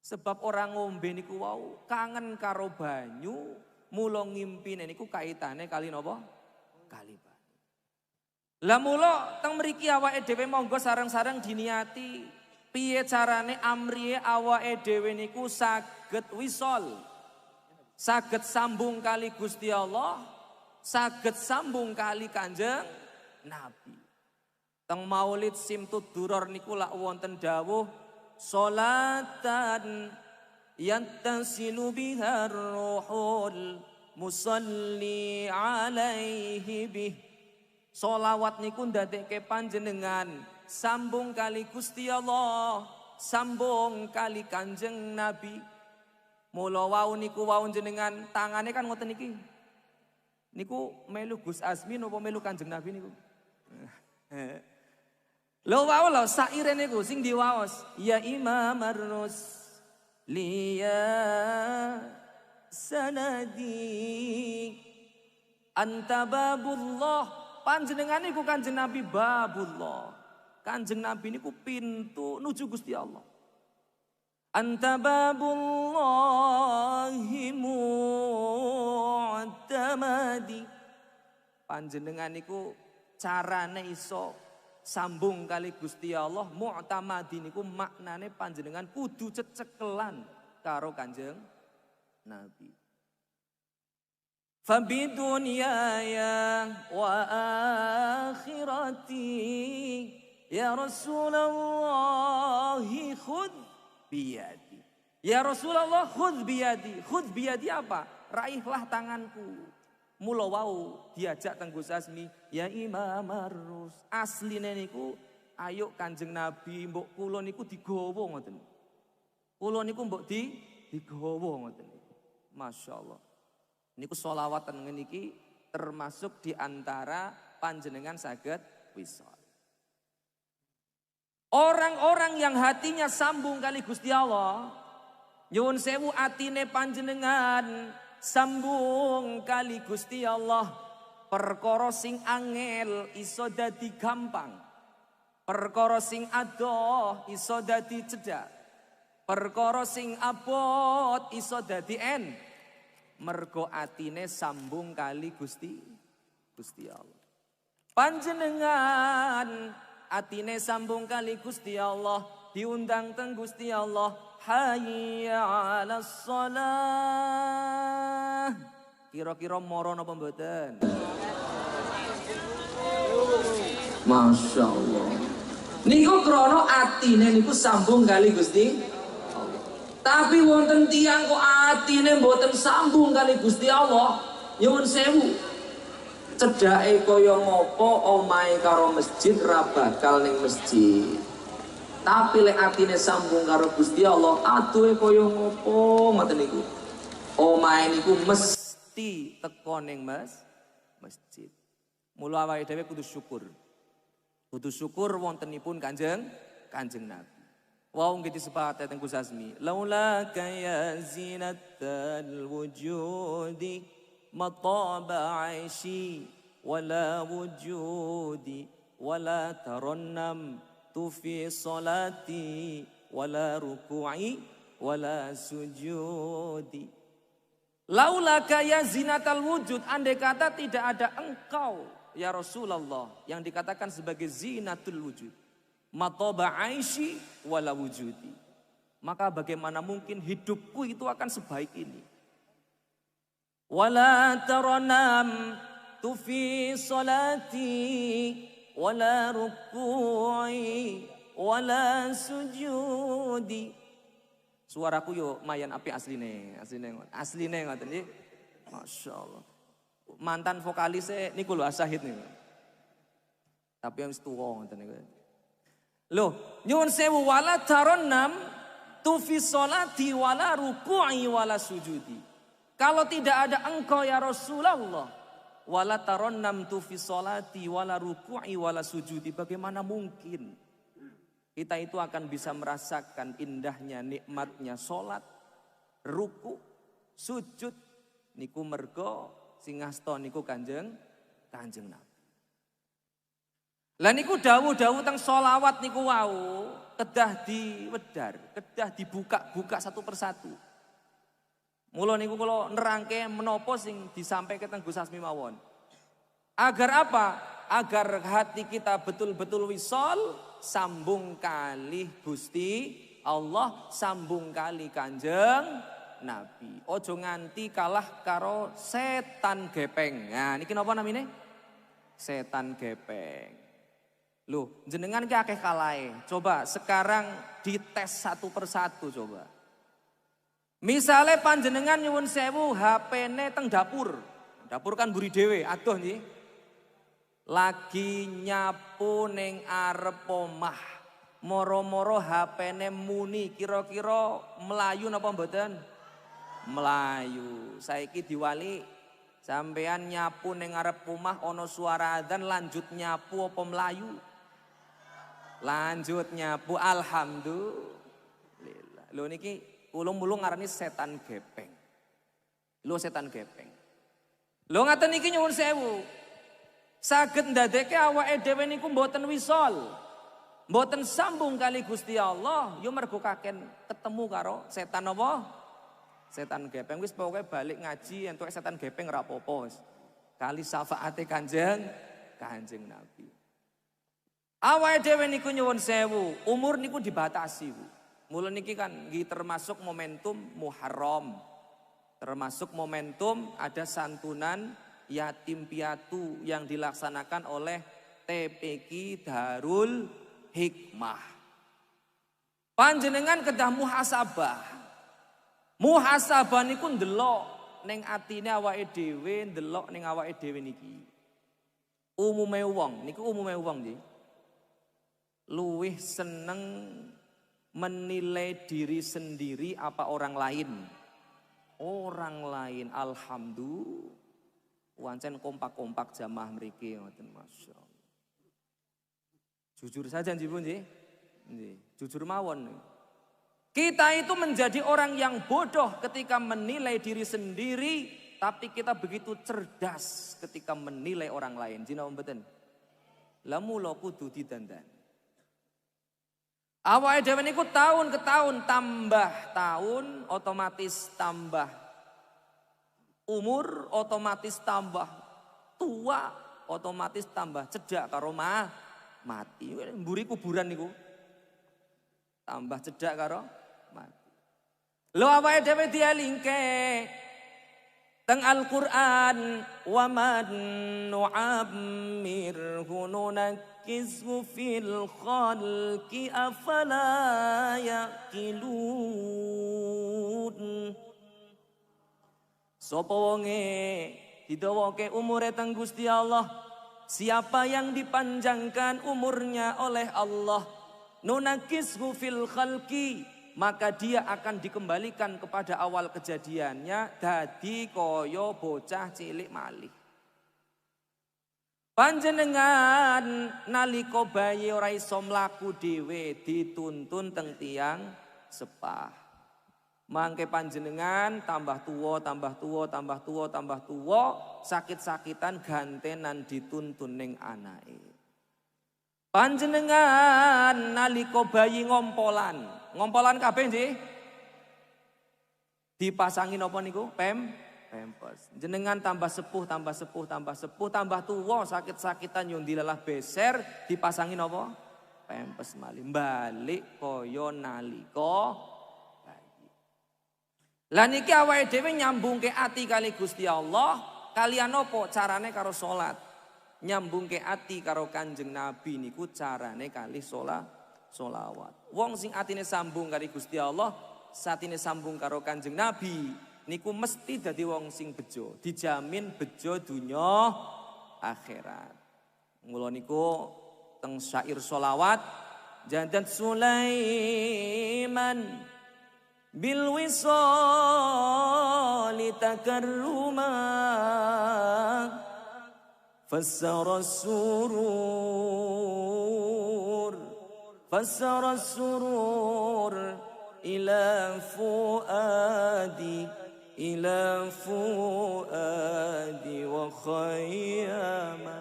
Speaker 6: Sebab orang ngombe niku wau kangen karo banyu, mula ngimpine niku kaitane kali napa? Kali banyu. Lah mula teng mriki awake dhewe monggo sareng-sareng diniati piye carane amriye awake dhewe niku saged wisol. Saged sambung kali Gusti Allah, saged sambung kali Kanjeng Nabi. Teng Maulid Simtud Duror niku lak wonten dawuh salatan yattasilu bihar ruhul musalli alaihi bih. Sholawat niku ndadekke panjenengan sambung kali Gusti Allah, sambung kali Kanjeng Nabi. Mula wau niku wau jenengan tangane kan ngoten niki. Niku melu Gus Azmi napa melu Kanjeng Nabi niku? Lho wau lho saire niku sing diwaos, ya Imam Ar-Rus liya sanadi anta babullah. Panjenengan niku Kanjeng Nabi babullah. Kanjeng Nabi niku pintu nuju Gusti Allah. Anta babullahi mu'tamadi. Panjenengan niku carane iso sambung kali Gusti Allah, mu'tamadi niku maknane panjenengan kudu cecekelan karo Kanjeng Nabi. Fabidunyaya wa akhirati ya Rasulullah khudh biyadi. Ya Rasulullah khudh biyadi. Khudh biyadi apa? Raihlah tanganku. Mula wau diajak teng Gus Azmi, ya Imam Ar-Rus. Asline niku ayo Kanjeng Nabi mbok kula niku digawa ngoten. Kula niku mbok digawa ngoten. Masyaallah. Niku sholawatan niki termasuk di antara panjenengan saged wisol. Orang-orang yang hatinya sambung kali Gusti Allah, nyuwun sewu atine panjenengan sambung kali Gusti Allah, perkara sing angel iso dadi gampang, perkara sing adoh iso dadi cedhak, perkara sing abot iso dadi mergo atine sambung kali Gusti Allah. Panjenengan atine sambung kali Gusti Allah, diundang teng Gusti Allah, hayya 'alas shalah. Kira-kira moro napa mboten? Masyaallah. Niku krana atine niku sambung kali Gusti Allah. Tapi wonten tiyang kok atine mboten sambung kali Gusti Allah, nyuwun sewu. Cedhake kaya ngopo omahe karo masjid ra bakal ning masjid. Tapi lek atine sambung karo Gusti Allah, aduhe kaya ngopo ngoten niku. Omahe niku mesti teko ning masjid. Mula awake dhewe kudu syukur. Kudu syukur wontenipun Kanjeng Nabi. Wau nggih disepakati teng Gus Asmi. Laula ya zinatal wujudi mataba aishi wala wujudi wala tarannam tufi salati wala ruku'i wala sujudi. Laulaka ya zinatal wujud, andai kata tidak ada engkau ya Rasulullah yang dikatakan sebagai zinatul wujud, mataba aishi wala wujudi, maka bagaimana mungkin hidupku itu akan sebaik ini. Wala taranam tufi salati wala ruku'i wala sujudi. Suaraku yo mayan api asline ngoten nggih. Masyaallah. Mantan vokalis niku lho Asahid niku. Tapi yang tuwa ngoten niku. Loh, nyuwun sewu wala tarannam tu fi sholati wala ruku'i wala sujudi. Kalau tidak ada engkau ya Rasulullah, wala tarannam tu fi sholati wala ruku'i wala sujudi, bagaimana mungkin kita itu akan bisa merasakan indahnya nikmatnya sholat, ruku, sujud niku mergo singasta niku kanjeng Nabi. Lah niku dawuh-dawuh teng sholawat niku wau kedah diwedhar, kedah dibuka-buka satu persatu. Mula niku kula nerangke menapa sing disampaikan teng Gus Asmi mawon. Agar apa? Agar hati kita betul-betul wisol, sambung kali Gusti Allah, sambung kali Kanjeng Nabi. Ojo nganti kalah karo setan gepeng. Nah niki napa namine? Setan gepeng. Loh, jenengan ki akeh kalahe. Coba sekarang dites satu persatu coba. Misale panjenengan nyuwun sewu HP-ne teng dapur. Dapur kan mburi dhewe, adoh nggih. Lagi nyapu ning arep omah. Moro-moro HP-ne muni, kira-kira melayu napa mboten? Melayu. Saiki diwali sampean nyapu ning arep omah ana suara adzan lanjut nyapu apa melayu? Lanjut nyapu, alhamdulillah. Lho niki ulung-ulung ngarani setan gepeng. Lho setan gepeng. Lho ngaten niki nyuwun sewu. Saged ndadeke awake dhewe niku mboten wisol. Mboten sambung kali Gusti Allah, yo mergo kaken ketemu karo setan apa? Setan gepeng. Wis pokoke balik ngaji entuk setan gepeng ora apa-apa wis. Kali syafaate Kanjeng Nabi. Awake dhewe niku nyuwun sewu, umur niku dibatasi, Bu. Mula niki kan nggih termasuk momentum Muharram. Termasuk momentum ada santunan yatim piatu yang dilaksanakan oleh TPQ Darul Hikmah. Panjenengan kedah muhasabah. Muhasabah niku ndelok ning atine awake dhewe, ndelok ning awake dhewe niki. Umume wong, niku umume wong nggih. Luwih seneng menilai diri sendiri apa orang lain. Orang lain, alhamdulillah. Wancen kompak-kompak jamaah mriki ngoten masyaallah. Jujur saja nggih Bu nggih. Nggih, jujur mawon. Kita itu menjadi orang yang bodoh ketika menilai diri sendiri, tapi kita begitu cerdas ketika menilai orang lain. Jina mboten? Lah mula kudu didandan. Awake dhewe niku tahun ke tahun tambah tahun otomatis tambah umur, otomatis tambah tua, otomatis tambah cedak karo mati. Mburi kuburan niku tambah cedak karo mati. Lho awake dhewe dialingke teng Al-Qur'an, wa man nu'ammirhu nunakkisu fil khalqi afala yaqilun. Sapa wonge didawake umure teng Gusti Allah, siapa yang dipanjangkan umurnya oleh Allah, nunakishu fil khalqi, maka dia akan dikembalikan kepada awal kejadiannya dadi kaya bocah cilik malih. Panjenengan nalika bayi ora iso mlaku dhewe dituntun teng tiyang sepah. Mangke panjenengan tambah tuwa, sakit-sakitan gantenan dituntun ning anake. Panjenengan nalika bayi ngompolan kabeh nggih. Dipasangi napa niku? Pempes. Jenengan tambah sepuh, tambah tuwa, sakit-sakitan yo dilelah beser, dipasangi napa? Pempes malih. Balik kaya nalika bayi. Lah niki awake dhewe nyambungke ati kali Gusti Allah, kalian apa carane karo salat? Nyambungke ati karo Kanjeng Nabi niku carane kali sholawat. Wong sing atine sambung kali Gusti Allah, satine sambung karo Kanjeng Nabi niku mesti dadi wong sing bejo, dijamin bejo dunya akhirat. Mula niku teng syair sholawat, jadat Sulaiman bil wisali takarruma fassara surur ila fuadi wa khayyama.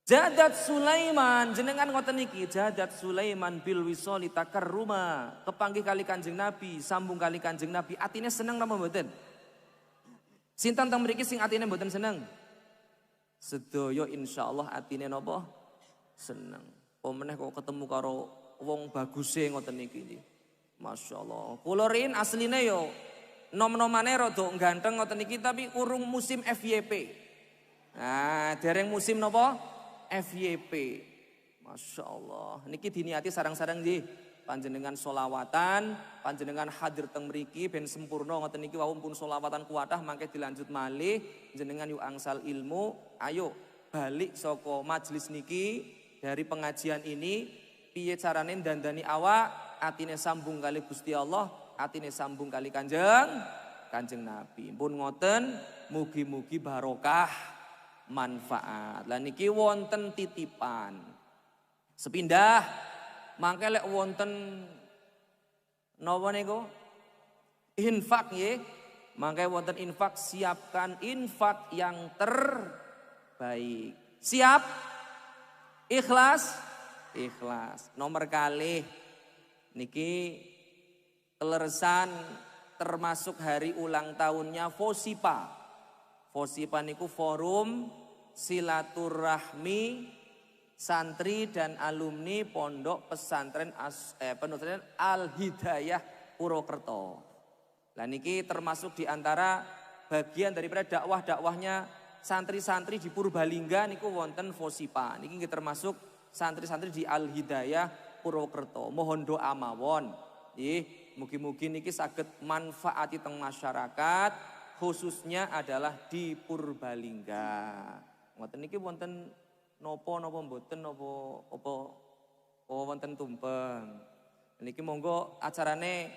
Speaker 6: Jadat Sulaiman, jenengan ngoten niki, jadat Sulaiman bil wisali takarruma, kepanggih kali Kanjeng Nabi, sambung kali Kanjeng Nabi, atine seneng napa mboten? Sinten teng mriki sing atine mboten seneng? Sedaya insyaallah atine napa? Seneng. Pemeneh kok ketemu karo wong baguse ngoten niki. Masyaallah. Kula rin asline yo nom-nomane rada ganteng ngoten niki tapi urung musim FYP. Nah, dereng musim napa? FYP. Masyaallah. Niki diniati sarang-sarang nggih. Panjenengan sholawatan, panjenengan hadir teng mriki ben sempurna ngoten niki wau pun sholawatan kuatah mangke dilanjut malih jenengan yu angsal ilmu. Ayo balik saka majelis niki dari pengajian ini piye carane dandani awak atine sambung kali Gusti Allah, atine sambung kali Kanjeng Nabi. Pun ngoten, mugi-mugi barokah manfaat. Lah niki wonten titipan. Sepindah mangke lek wonten napa niku? Infak nggih. Mangke wonten infak, siapkan infak yang terbaik. Siap? Ikhlas? Ikhlas. Nomor kalih niki keleresan termasuk hari ulang tahunnya Fosipa. Fosipa niku forum silaturahmi santri dan alumni Pondok Pesantren Al-Hidayah Purwokerto. Lah niki termasuk diantara bagian daripada dakwah-dakwahnya santri-santri di Purbalingga niku wonten Fosipa. Niki termasuk santri-santri di Al-Hidayah Purwokerto. Mohon doa mawon. Mugi-mugi niki saged manfaati teng masyarakat, khususnya adalah di Purbalingga. Ngoten niki wonten napa mboten apa wonten tumpeng. Niki monggo acarane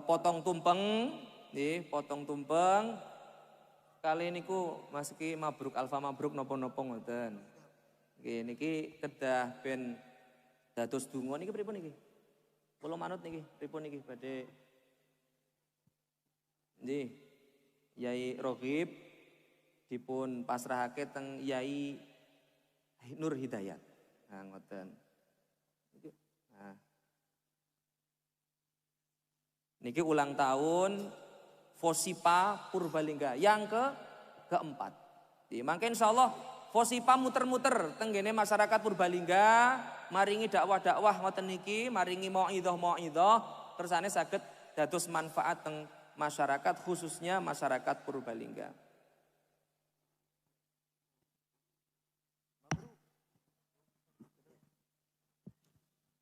Speaker 6: potong tumpeng, nggih, potong tumpeng. Kali niku masiki mabruk alfa mabruk napa-napa ngoten. Nggih niki kedah ben dados donga niki pripun niki? Kula manut niki pripun niki badhe nggih Yai Rohib dipun pasrahake teng Yai Nur Hidayat. Nah ngoten. Nah. Niki ulang tahun Fosipa Purbalingga yang keempat. Mangke insyaallah Fosipa muter-muter tenggene masyarakat Purbalingga, maringi dakwah-dakwah ngoten niki, maringi mauidhah kersane saged dados manfaat teng masyarakat khususnya masyarakat Purbalingga.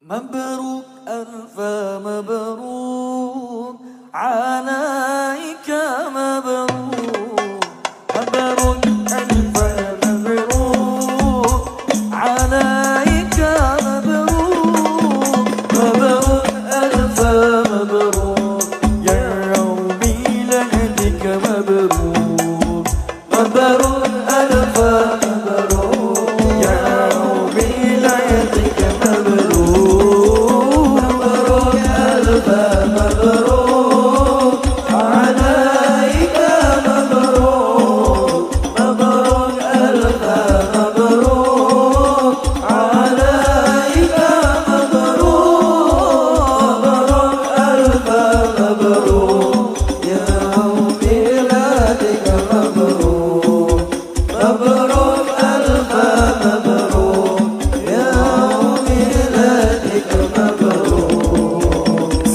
Speaker 4: مبروك ألف مبروك عليك مبروك مبروك ألف مبروك عليك مبروك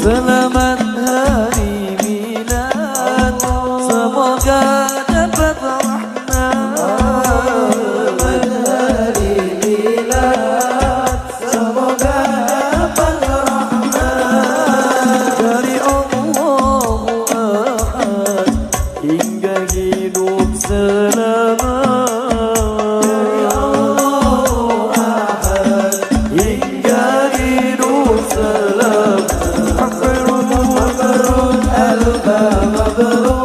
Speaker 3: Selamat hari milad, semoga dapat rahmat.
Speaker 4: Selamat hari milad, semoga dapat rahmat.
Speaker 3: Dari Allahu Ahad hingga hidup selamat.
Speaker 4: Dari Allahu Ahad
Speaker 3: Hingga hidup selamat.
Speaker 4: Mabrur alfa mabrur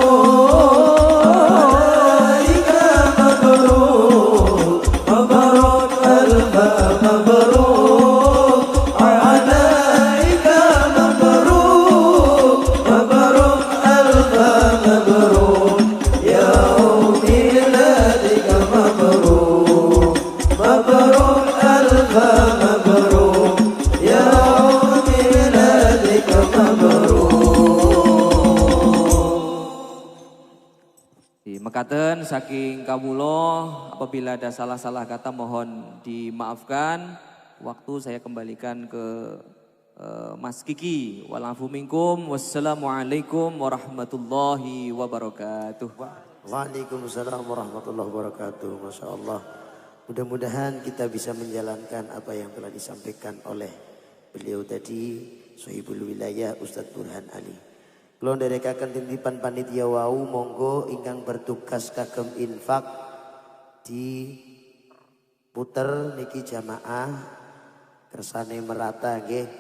Speaker 4: alaika mabrur. Mabrur alfa mabrur alaika mabrur. Mabrur alfa mabrur yaum miladika mabrur. Mabrur alfa mabrur yaum miladika mabrur.
Speaker 6: Di mekaten saking kawula, apabila ada salah-salah kata mohon dimaafkan. Waktu saya kembalikan ke Mas Kiki. Walafu minkum. Wassalamualaikum warahmatullahi wabarakatuh.
Speaker 5: Waalaikumsalam warahmatullahi wabarakatuh. Masya Allah. Mudah-mudahan kita bisa menjalankan apa yang telah disampaikan oleh beliau tadi, Sohibul Wilayah Ustadz Burhan Ali. Kalau nderekaken titipan panitia wau, monggo ingkang bertugas kagem infak di puter niki jamaah kersane merata nggih.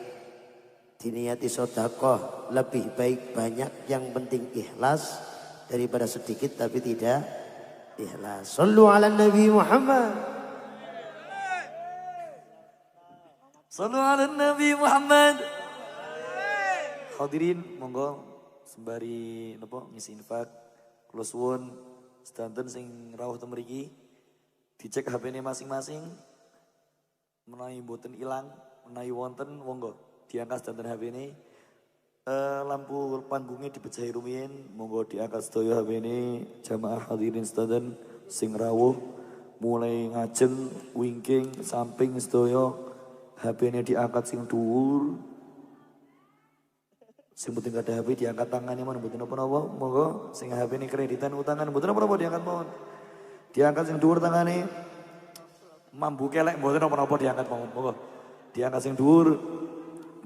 Speaker 5: Diniati sedekah, lebih baik banyak, yang penting ikhlas daripada sedikit tapi tidak ikhlas. Sallu ala Nabi Muhammad.
Speaker 3: Sallu ala Nabi Muhammad. Hadirin monggo sembari napa ngisi infak kula suwun sedanten sing rawuh teng mriki dicek HP-ne masing-masing menawi mboten ilang, menawi wonten monggo diangkat sedanten HP-ne. Lampu panggungnya dipecahi rumiyin, monggo diangkat sedaya HP-ne jamaah hadirin sedanten sing rawuh mulai ngajeng wingking samping sedaya HP-ne diangkat sing dhuwur. Sing penting ada HP diangkat tangannya mana mboten napa-napa, monggo sing HP ini kreditan utangan mboten napa-napa diangkat mawon. Diangkat sing dhuwur tangane. Mambu kelek mboten napa-napa diangkat mawon, monggo. Diangkat sing dhuwur,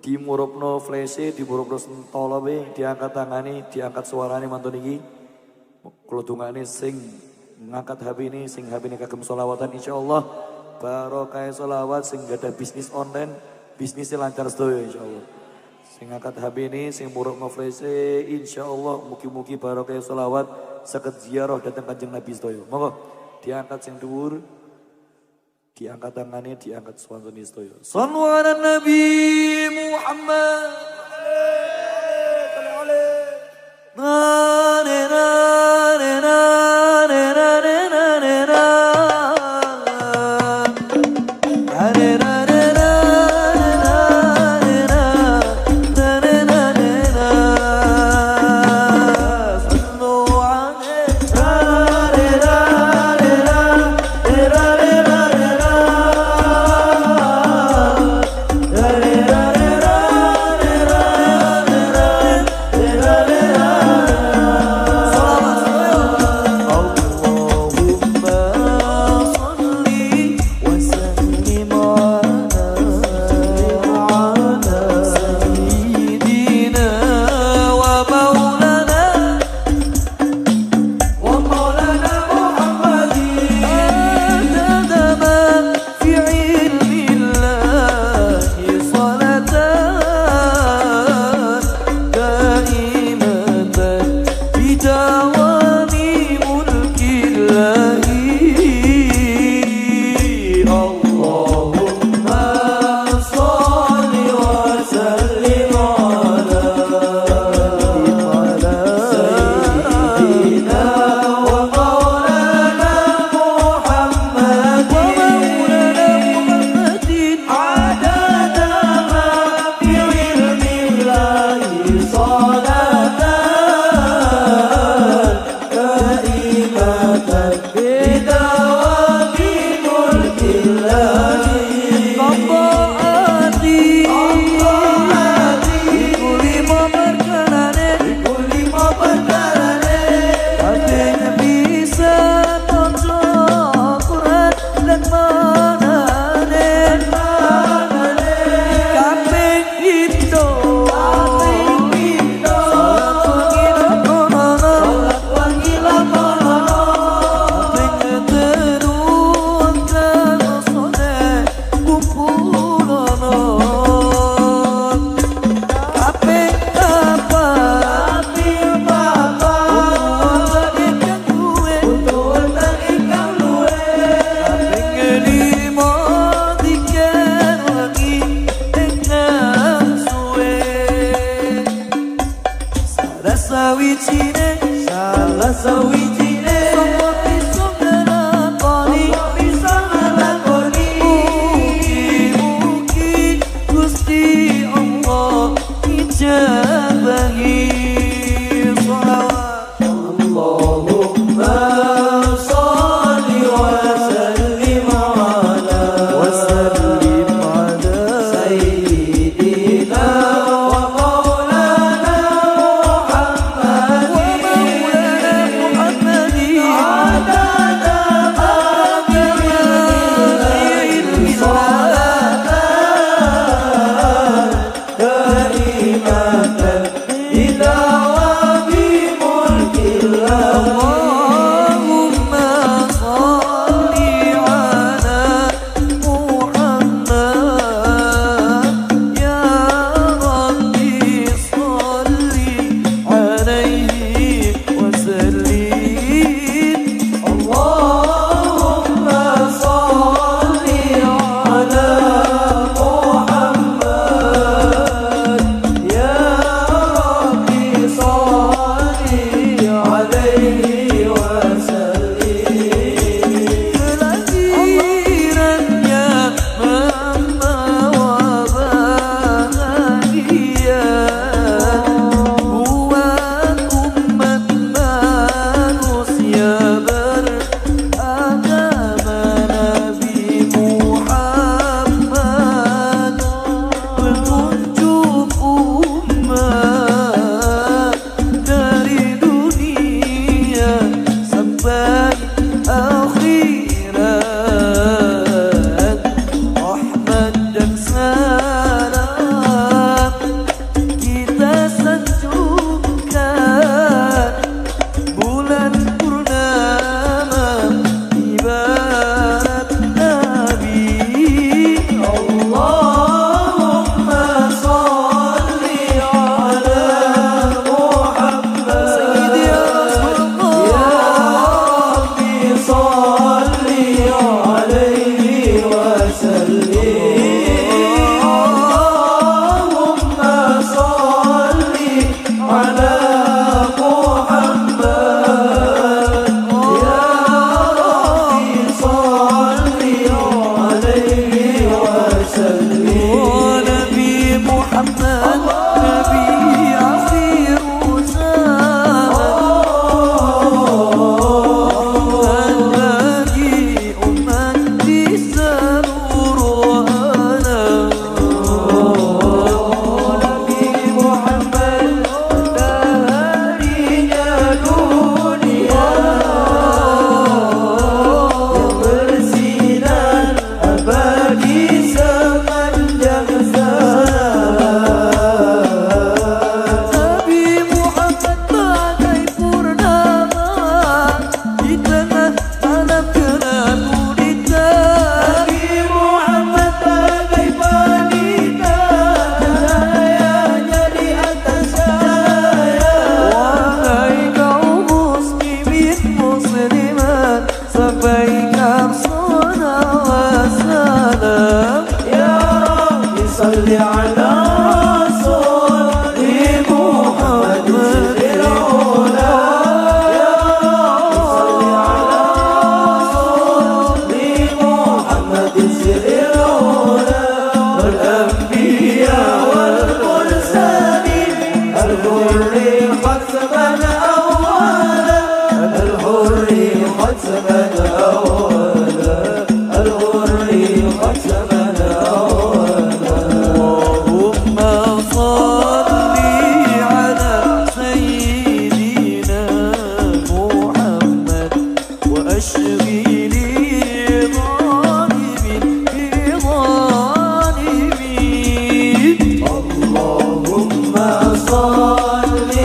Speaker 3: dimurupno flash, dimurupno sentolo we, diangkat tangane, diangkat suarane mantun iki. Kula dongane sing ngangkat HP ini, sing HP ini kagem selawatan insyaallah barokah selawat, sing gadah bisnis online, bisnisnya lancar sedaya insyaallah. Sing angkat HP ini, sing muruk ngeflese, insyaallah mugi-mugi barokah selawat saged ziarah datang Kanjeng Nabi sedaya. Monggo diangkat sing dhuwur, diangkat tangannya, diangkat swantune sedaya. Shallu ala Nabi Muhammad.
Speaker 4: Da
Speaker 1: sawijine
Speaker 4: salah sawijine
Speaker 1: sapa bisa nglakoni
Speaker 4: bisa nglakoni
Speaker 1: mugi Gusti Allah ijabahi sholawat
Speaker 4: Allahumma sholli wa sallim ala sayyidina wa maulana Muhammadin adada ilmi kalimatan bidawabi mulkillah
Speaker 1: Allahumma sholli ala Muhammad ya Rabbi sholli alaihi wa sallim
Speaker 4: Allahumma sholli ala Muhammad ya Rabbi sholli alaihi wa sallim
Speaker 1: kelahirannya membawa bahagia buat umat manusia beragama Nabi Muhammad petunjuk umat dari dunia sampai akhirat rahmat dan salam kita sanjungkan bulan purnama ibarat Nabi
Speaker 4: Allahumma sholli ala Muhammad
Speaker 1: Sayyidi ya Rasulullah
Speaker 4: ya Rabbi sholli alaihi wa sallim Allahumma sholli ala Muhammad ya Rabbi sholli alaihi wa sallim
Speaker 1: Oh Nabi Muhammad Nabi akhir zaman bagi umat di seluruh alam
Speaker 4: Nabi Muhammad darinya dunia yang bersinar abadi sepanjang zaman
Speaker 1: Nabi Muhammad bagai purnama di tengah malam gelap gulita
Speaker 4: Nabi Muhammad bagai wanita cahayanya di atas cahaya
Speaker 1: Wahai kaum muslimin muslimat sampaikan salawat salam
Speaker 4: Ya Rabbi salli ala Rasuli Muhammad sirril ula Ya Rabbi salli ala Rasuli Muhammad sirril ula wal anbiya wal mursalin al-hurri qad sabana awwala al-hurri qad sabana awwala al-hurri qad sabana awwala
Speaker 1: Allahumma salli ala sayyidina Muhammad wa ashghili zalimin bi zalimin
Speaker 4: Allahumma salli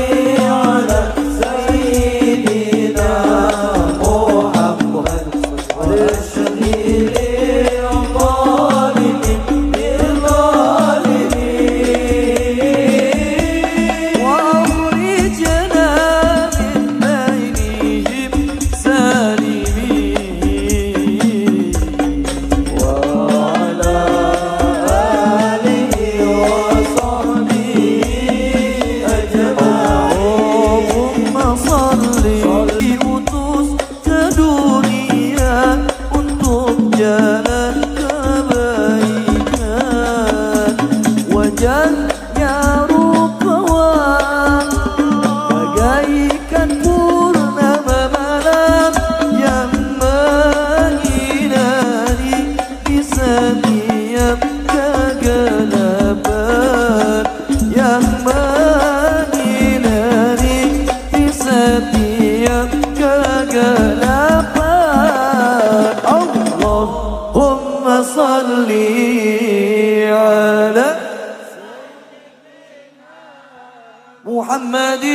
Speaker 1: محمد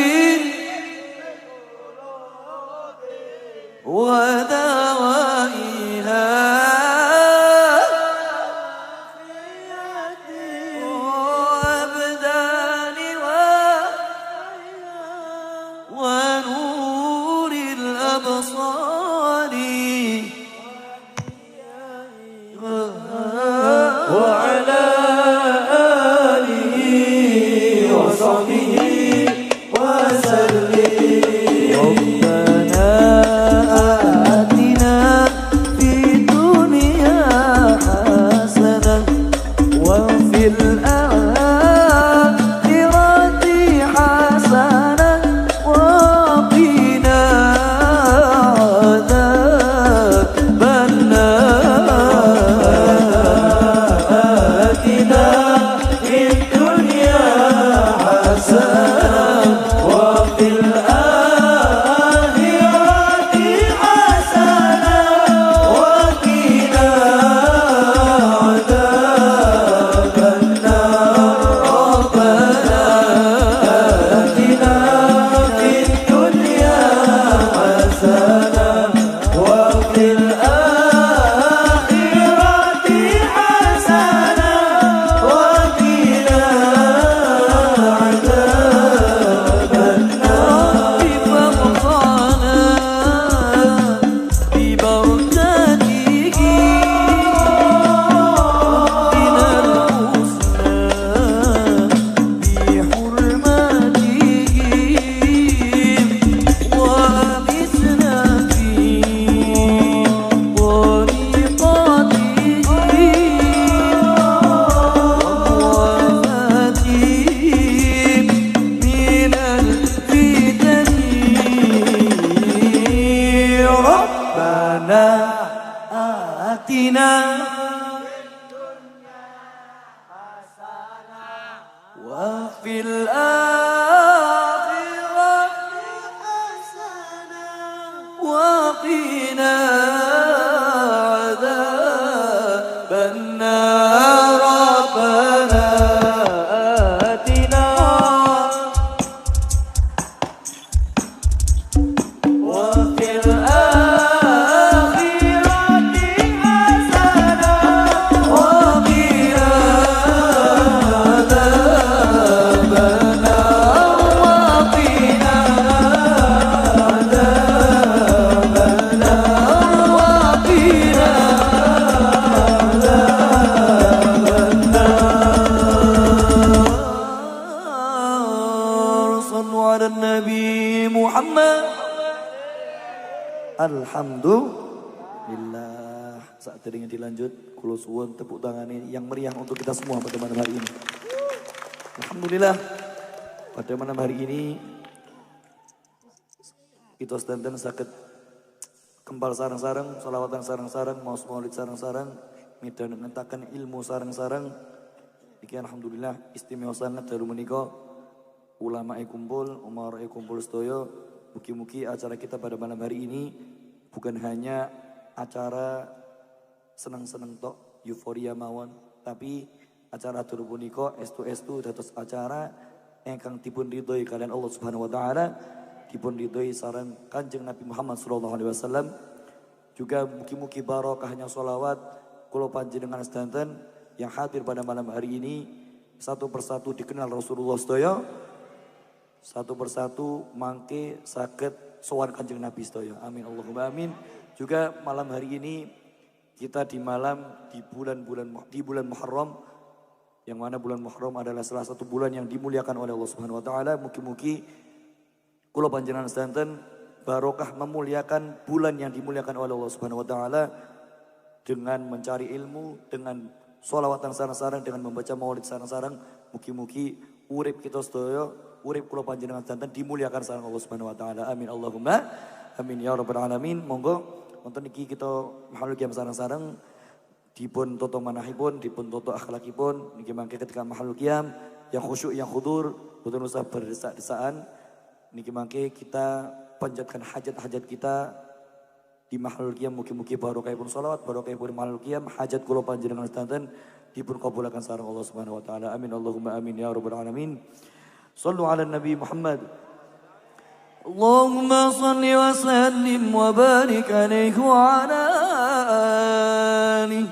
Speaker 1: ودوائها وأبدان ونور الأبصار
Speaker 4: وعلى آله وصحبه وسلم
Speaker 1: ربنا آتنا في الدنيا حسنة وفي الآخرة حسنة وقنا عذاب النار
Speaker 4: آتنا في الدنيا حسنة وفي الآخرة حسنة وقنا عذاب النار ربنا آتنا في الدنيا حسنة وفي الآخرة حسنة وقنا عذاب النار
Speaker 1: بفرحنا ببركاته ربنا الحسنى بحرمته وأمسنا في طريقته من الفتن ربنا آتنا وفي الآخرة حسنة وقنا عذاب النار ربنا آتنا وفي الآخرة حسنة وقنا عذاب النار وقنا عذاب النار وقنا النار صلوا على النبي محمد Alhamdulillah. Saat teringin dilanjut, kulo suwun tepuk tangan yang meriah untuk kita semua pada malam hari ini. Alhamdulillah. Pada malam hari ini kita sedanten sakit kempal sarang-sarang, salawatan sarang-sarang, maus maulid sarang-sarang, midan ngentakan ilmu sarang-sarang. Iki alhamdulillah istimewa sangat dalu menika ulama kumpul, umar kumpul sedaya. Mugi-mugi acara kita pada malam hari ini bukan hanya acara senang-senang tok, euforia mawon, tapi acara atur punika estu-estu dados acara ingkang dipun ridhoi kalian Allah Subhanahu wa taala, dipun ridhoi sareng Kanjeng Nabi Muhammad sallallahu alaihi wasallam. Juga mugi-mugi barokahnya sholawat kula panjenengan sedanten yang hadir pada malam hari ini satu persatu dikenal Rasulullah sedaya. Satu persatu mangke saged sowan Kanjeng Nabi sedaya. Amin Allahumma amin. Juga malam hari ini kita di bulan Muharram, yang mana bulan Muharram adalah salah satu bulan yang dimuliakan oleh Allah Subhanahu wa taala. Mugi-mugi kula panjenengan sedanten barokah memuliakan bulan yang dimuliakan oleh Allah Subhanahu wa taala dengan mencari ilmu, dengan sholawatan sarang-sarang, dengan membaca maulid sarang-sarang. Mugi-mugi urip kita sedaya, urip kula panjenengan sedanten dimuliakan sareng Allah Subhanahu wa taala. Amin Allahumma amin ya rabbal alamin. Monggo wonten iki kita makhluk yang sareng-sareng dipun toto manahipun, dipun toto akhlakipun. Niki mangke ketika makhluk yang khusyuk, yang khudur, boten usah berdesak-desaan. Niki mangke kita panjatkan hajat-hajat kita di makhluk yang mugi-mugi barokahipun sholawat, barokahipun makhluk yang hajat kula panjenengan sedanten dipun kabulaken sareng Allah Subhanahu wa taala. Amin Allahumma amin ya rabbal alamin. صلوا على النبي محمد. اللهم صل وسلم وبارك عليه وعلى آله.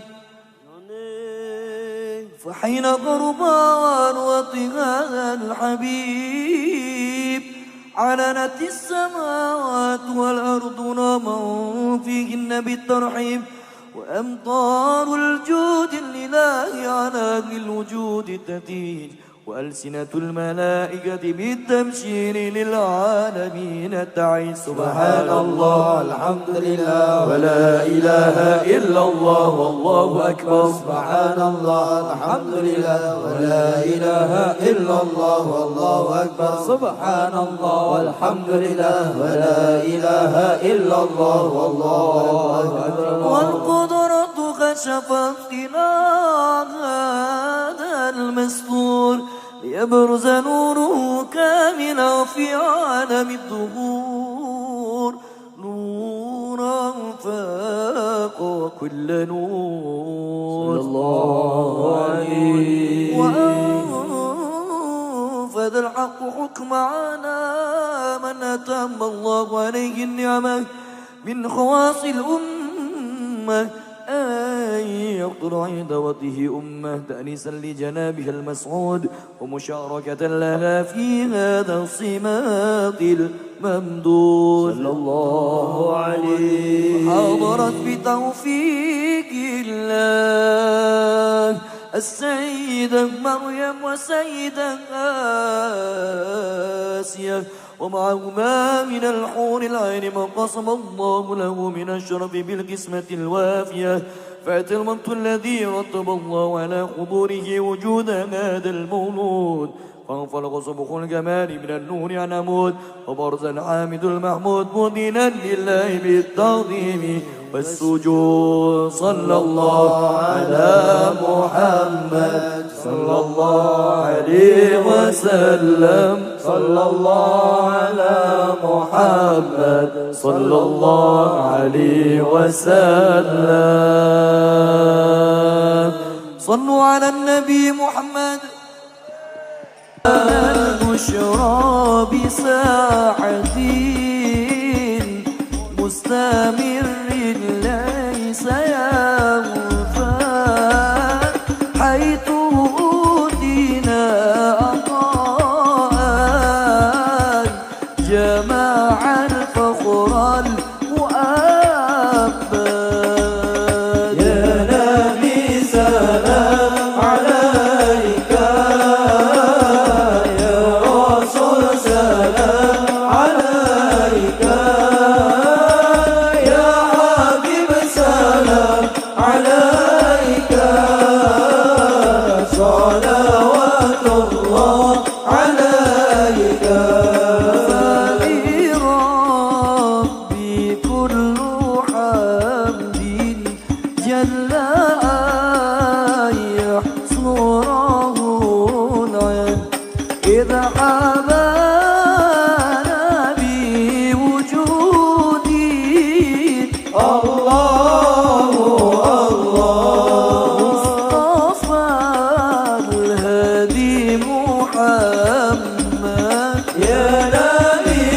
Speaker 1: فحين قربان وطغى الحبيب علنت السماوات والأرض ومن فيهن بالترحيب وأمطار الجود لله على أهل الوجود تتيج وألسنة الملائكة بالتبشير للعالمين تعيش.
Speaker 4: سبحان الله الحمد لله ولا إله إلا الله والله أكبر. سبحان الله الحمد لله ولا إله إلا الله والله أكبر. سبحان الله والحمد لله ولا إله إلا الله والله أكبر.
Speaker 1: والقدرة كشفت إله هذا المستور ليبرز نوره كاملا في عالم الظهور نورا فاق كل نور.
Speaker 4: صلى الله عليه
Speaker 1: وأنفذ الحق حكم على من أتم الله عليه النعمة من خواص الأمة أن يقدر عند وجهه أمة تأنيسا لجنابها المسعود ومشاركة لها في هذا الصمات الممدود.
Speaker 4: صلى الله عليه
Speaker 1: حضرت بتوفيق الله السيدة مريم وسيدة آسيا ومعهما من الحور العين ما قسم الله له من الشرف بالقسمة الوافية. فأتى الوقت الذي رتب الله على حضوره وجود هذا المولود فانفلق صبح الجمال من النور عن عمود وبرز الحامد المحمود مدينا لله بالتعظيم والسجود. صلى الله على محمد صلى الله عليه وسلم. صلى الله على محمد صلى الله عليه وسلم. صلوا على النبي محمد. البشرى بساعة مستمر ليس ينفى حيث أوتينا عطاء جمع الفخر المؤبد.
Speaker 4: يا نبي سلام عليك يا رسول سلام عليك يا حبيب سلام عليك صلوات الله عليك.
Speaker 1: فلربي كل حمد جل أن يحصره العين إذا حبانا بوجودي
Speaker 4: الله الله
Speaker 1: مصطفى الهادي محمد.
Speaker 4: يا نبي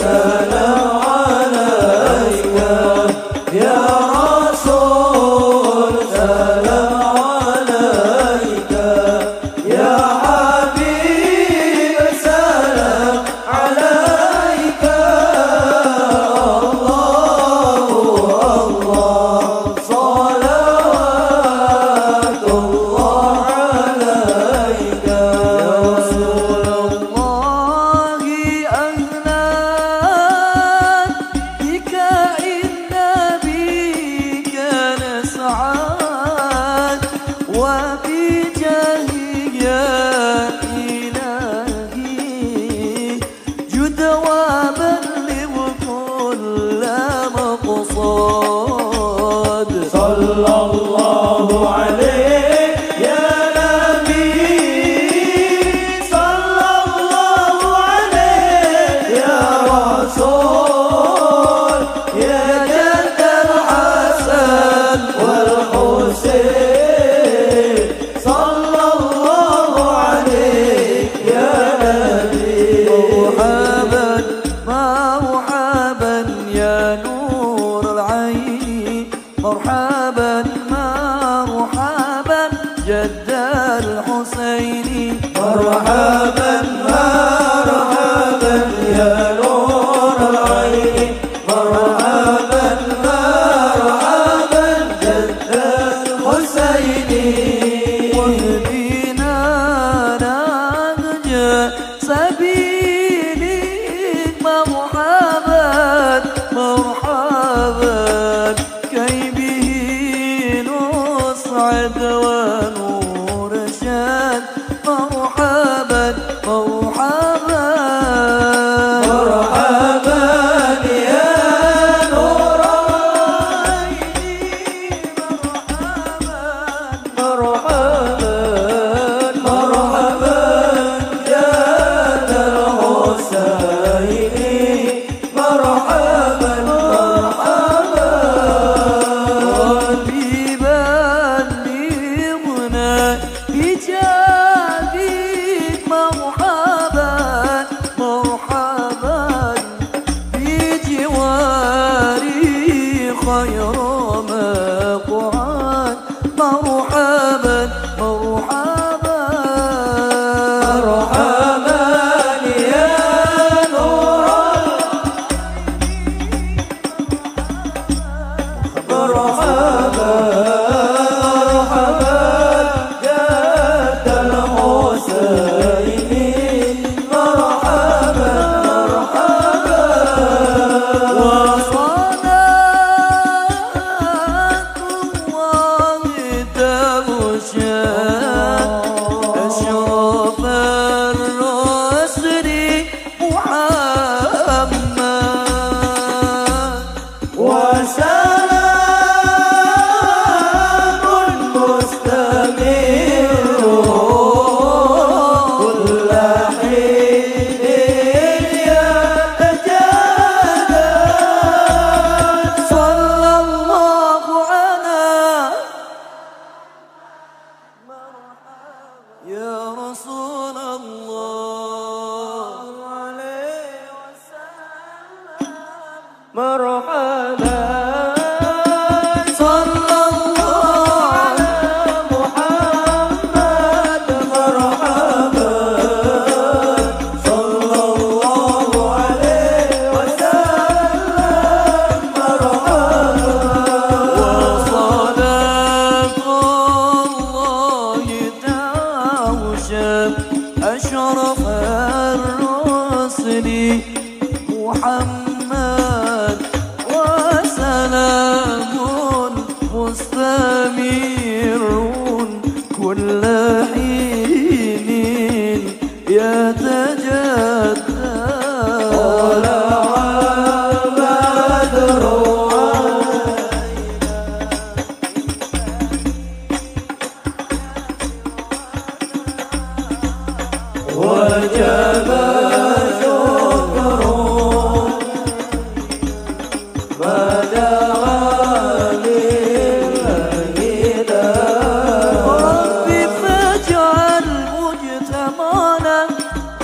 Speaker 4: سلام عليك يا رسول سلام عليك يا حبيب سلام عليك الله الله صلوات الله عليك
Speaker 1: يا رسول الله
Speaker 3: سبيلك مرحبا مرحبا كي به نسعد ونرشد مرحبا مرحبا مرحبا يا نور عيني مرحبا مرحبا يا ذا الحسين مرحبا مرحبا ببلغنا بجابك مرحبا مرحبا بجواري خير مقعد مرحبا مرحبا مرحبا يا نور مرحبا مرحبا يا ذا الحسين مرحبا مرحبا وصلاة الله تغشى أشرف الرسل محمد وسلام مستمر كل حين يتجدد صلى الله على يا رسول الله عليه وسلم مرحبا صلى الله على محمد مرحبا صلى الله عليه وسلم مرحبا وصلاة الله تعشى أشرف الرسل محمد وسلام مستمر كل حين يتجدد طلع البدر وجب شكر بدعا لله رب فاجعل مجتمعنا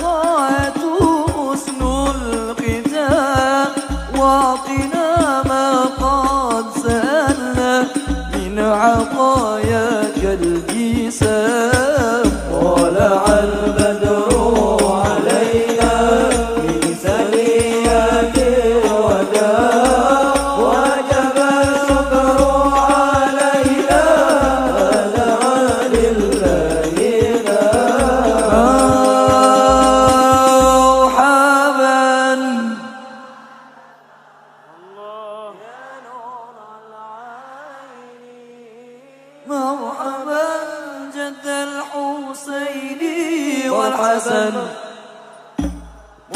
Speaker 3: طاعته حسن الختام واعطنا ما قد سألنا من عطاياك الجسام طلع البدر علينا من ثنيات الوداع وجب الشكر علينا فدعا لله مرحبا مرحبا جد الحسين والحسن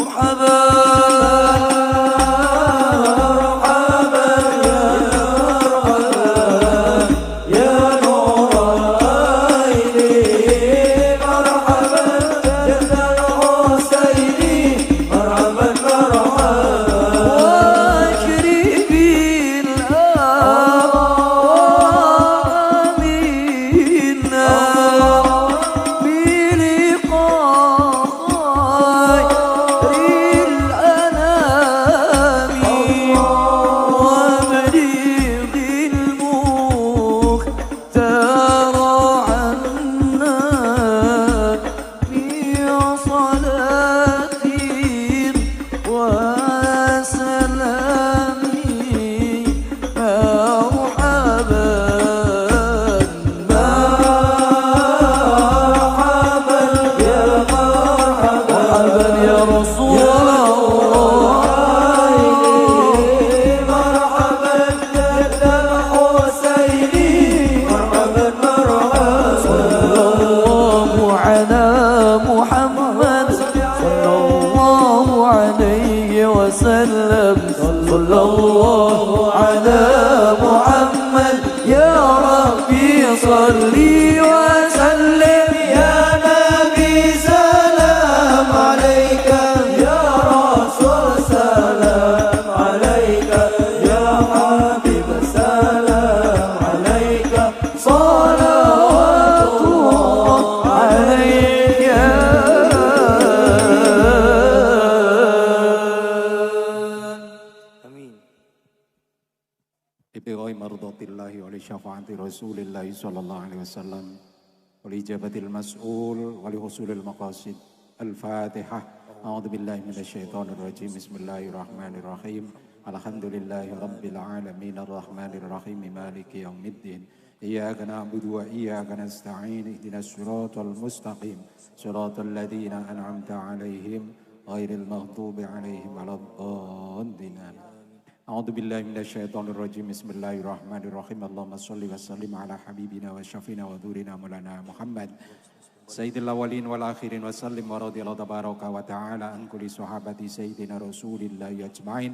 Speaker 3: مرحبا مرحبا يا نور العين مرحبا جد الحسين مرحبا مرحبا واشربي الآن منا بلقاء خير
Speaker 4: صلى الله على محمد يا ربي صل وسلم يا نبي سلام عليك يا رسول سلام عليك يا حبيب سلام عليك صلوات الله عليك
Speaker 7: بغير مرضات الله ولشفاعة رسول الله صلى الله عليه وسلم ولإجابة المسؤول ولحصول المقاصد. الفاتحة. أعوذ بالله من الشيطان الرجيم. بسم الله الرحمن الرحيم. الحمد لله رب العالمين الرحمن الرحيم مالك يوم الدين. إياك نعبد وإياك نستعين اهدنا الصراط المستقيم صراط الذين أنعمت عليهم غير المغضوب عليهم ولا الضالين. أعوذ بالله من الشيطان الرجيم. بسم الله الرحمن الرحيم. اللهم صل وسلم على حبيبنا وشفينا ودورنا مولانا محمد سيد الأولين والآخرين وسلم ورضي الله تبارك وتعالى عن كل صحابة سيدنا رسول الله أجمعين.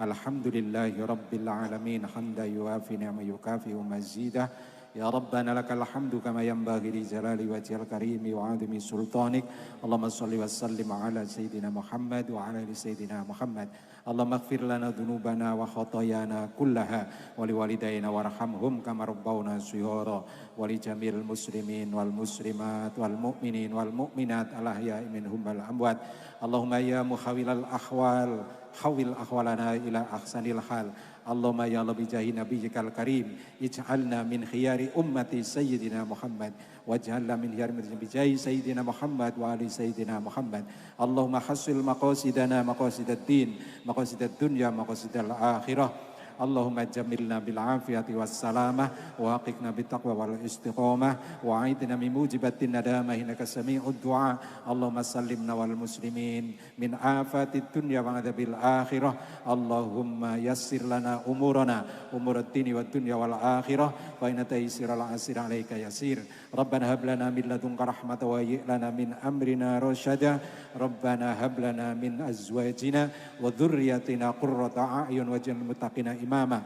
Speaker 7: الحمد لله رب العالمين حمدا يوافي نعما يكافئ مزيدا. يا ربنا لك الحمد كما ينبغي لجلال وجه الكريم وعظيم سلطانك. اللهم صل وسلم على سيدنا محمد وعلى آل سيدنا محمد. اللهم اغفر لنا ذنوبنا وخطايانا كلها ولوالدينا وارحمهم كما ربونا صغارا ولجميع المسلمين والمسلمات والمؤمنين والمؤمنات الأحياء منهم والأموات. اللهم يا محول الأحوال حول أحوالنا إلى أحسن الحال. اللهم يا الله بجاه نبيك الكريم اجعلنا من خيار أمة سيدنا محمد واجعلنا من خيار بجاه سيدنا محمد وآل سيدنا محمد. اللهم حصل مقاصدنا مقاصد الدين مقاصد الدنيا مقاصد الآخرة. اللهم جملنا بالعافية والسلامة وحققنا بالتقوى والاستقامة وعيدنا من موجبات الندامة إنك سميع الدعاء. اللهم سلمنا والمسلمين من آفات الدنيا وعذاب الآخرة. اللهم يسر لنا أمورنا أمور الدين والدنيا والآخرة وإن تيسير العسير عليك يسير. ربنا هب لنا من لدنك رحمة وهيئ لنا من أمرنا رشدا. ربنا هب لنا من أزواجنا وذريتنا قرة أعين واجعلنا للمتقين إماما.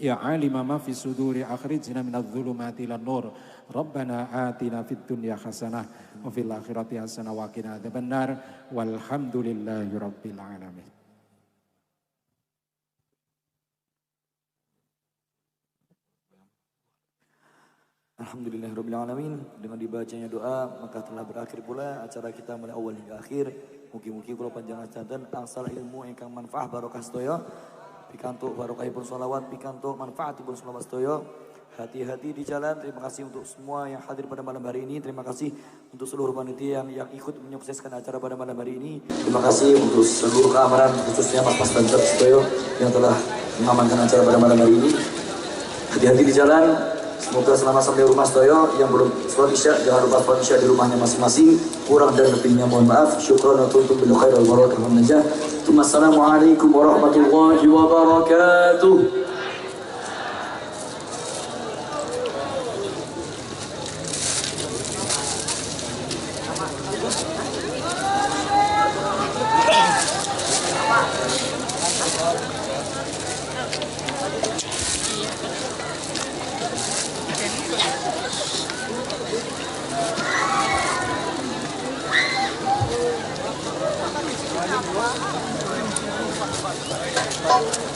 Speaker 7: يا عالم ما في الصدور أخرجنا من الظلمات إلى النور. ربنا آتنا في الدنيا حسنة وفي الآخرة حسنة وقنا عذاب النار والحمد لله رب العالمين.
Speaker 1: Alhamdulillahirrabbilalamin. Dengan dibacanya doa maka telah berakhir pula acara kita mulai awal hingga akhir. Mugi-mugi kula panjenengan sedanten angsal ilmu ingkang manfaat barokah sedaya. Pikantuk barokahipun sholawat, pikantuk manfaatipun sholawat sedaya. Hati-hati di jalan. Terima kasih untuk semua yang hadir pada malam hari ini. Terima kasih untuk seluruh panitia yang ikut menyukseskan acara pada malam hari ini. Terima kasih untuk seluruh keamanan khususnya Mas dan sedaya yang telah mengamankan acara pada malam hari ini. Hati-hati di jalan. Semoga selama sampai rumah sedaya yang belum sholat isya jangan lupa sholat isya di rumahnya masing-masing. Kurang dan lebihnya mohon maaf. Syukran wa tuntum bil khair wal barakah wal najah. Assalamualaikum warahmatullahi wabarakatuh. Thank you.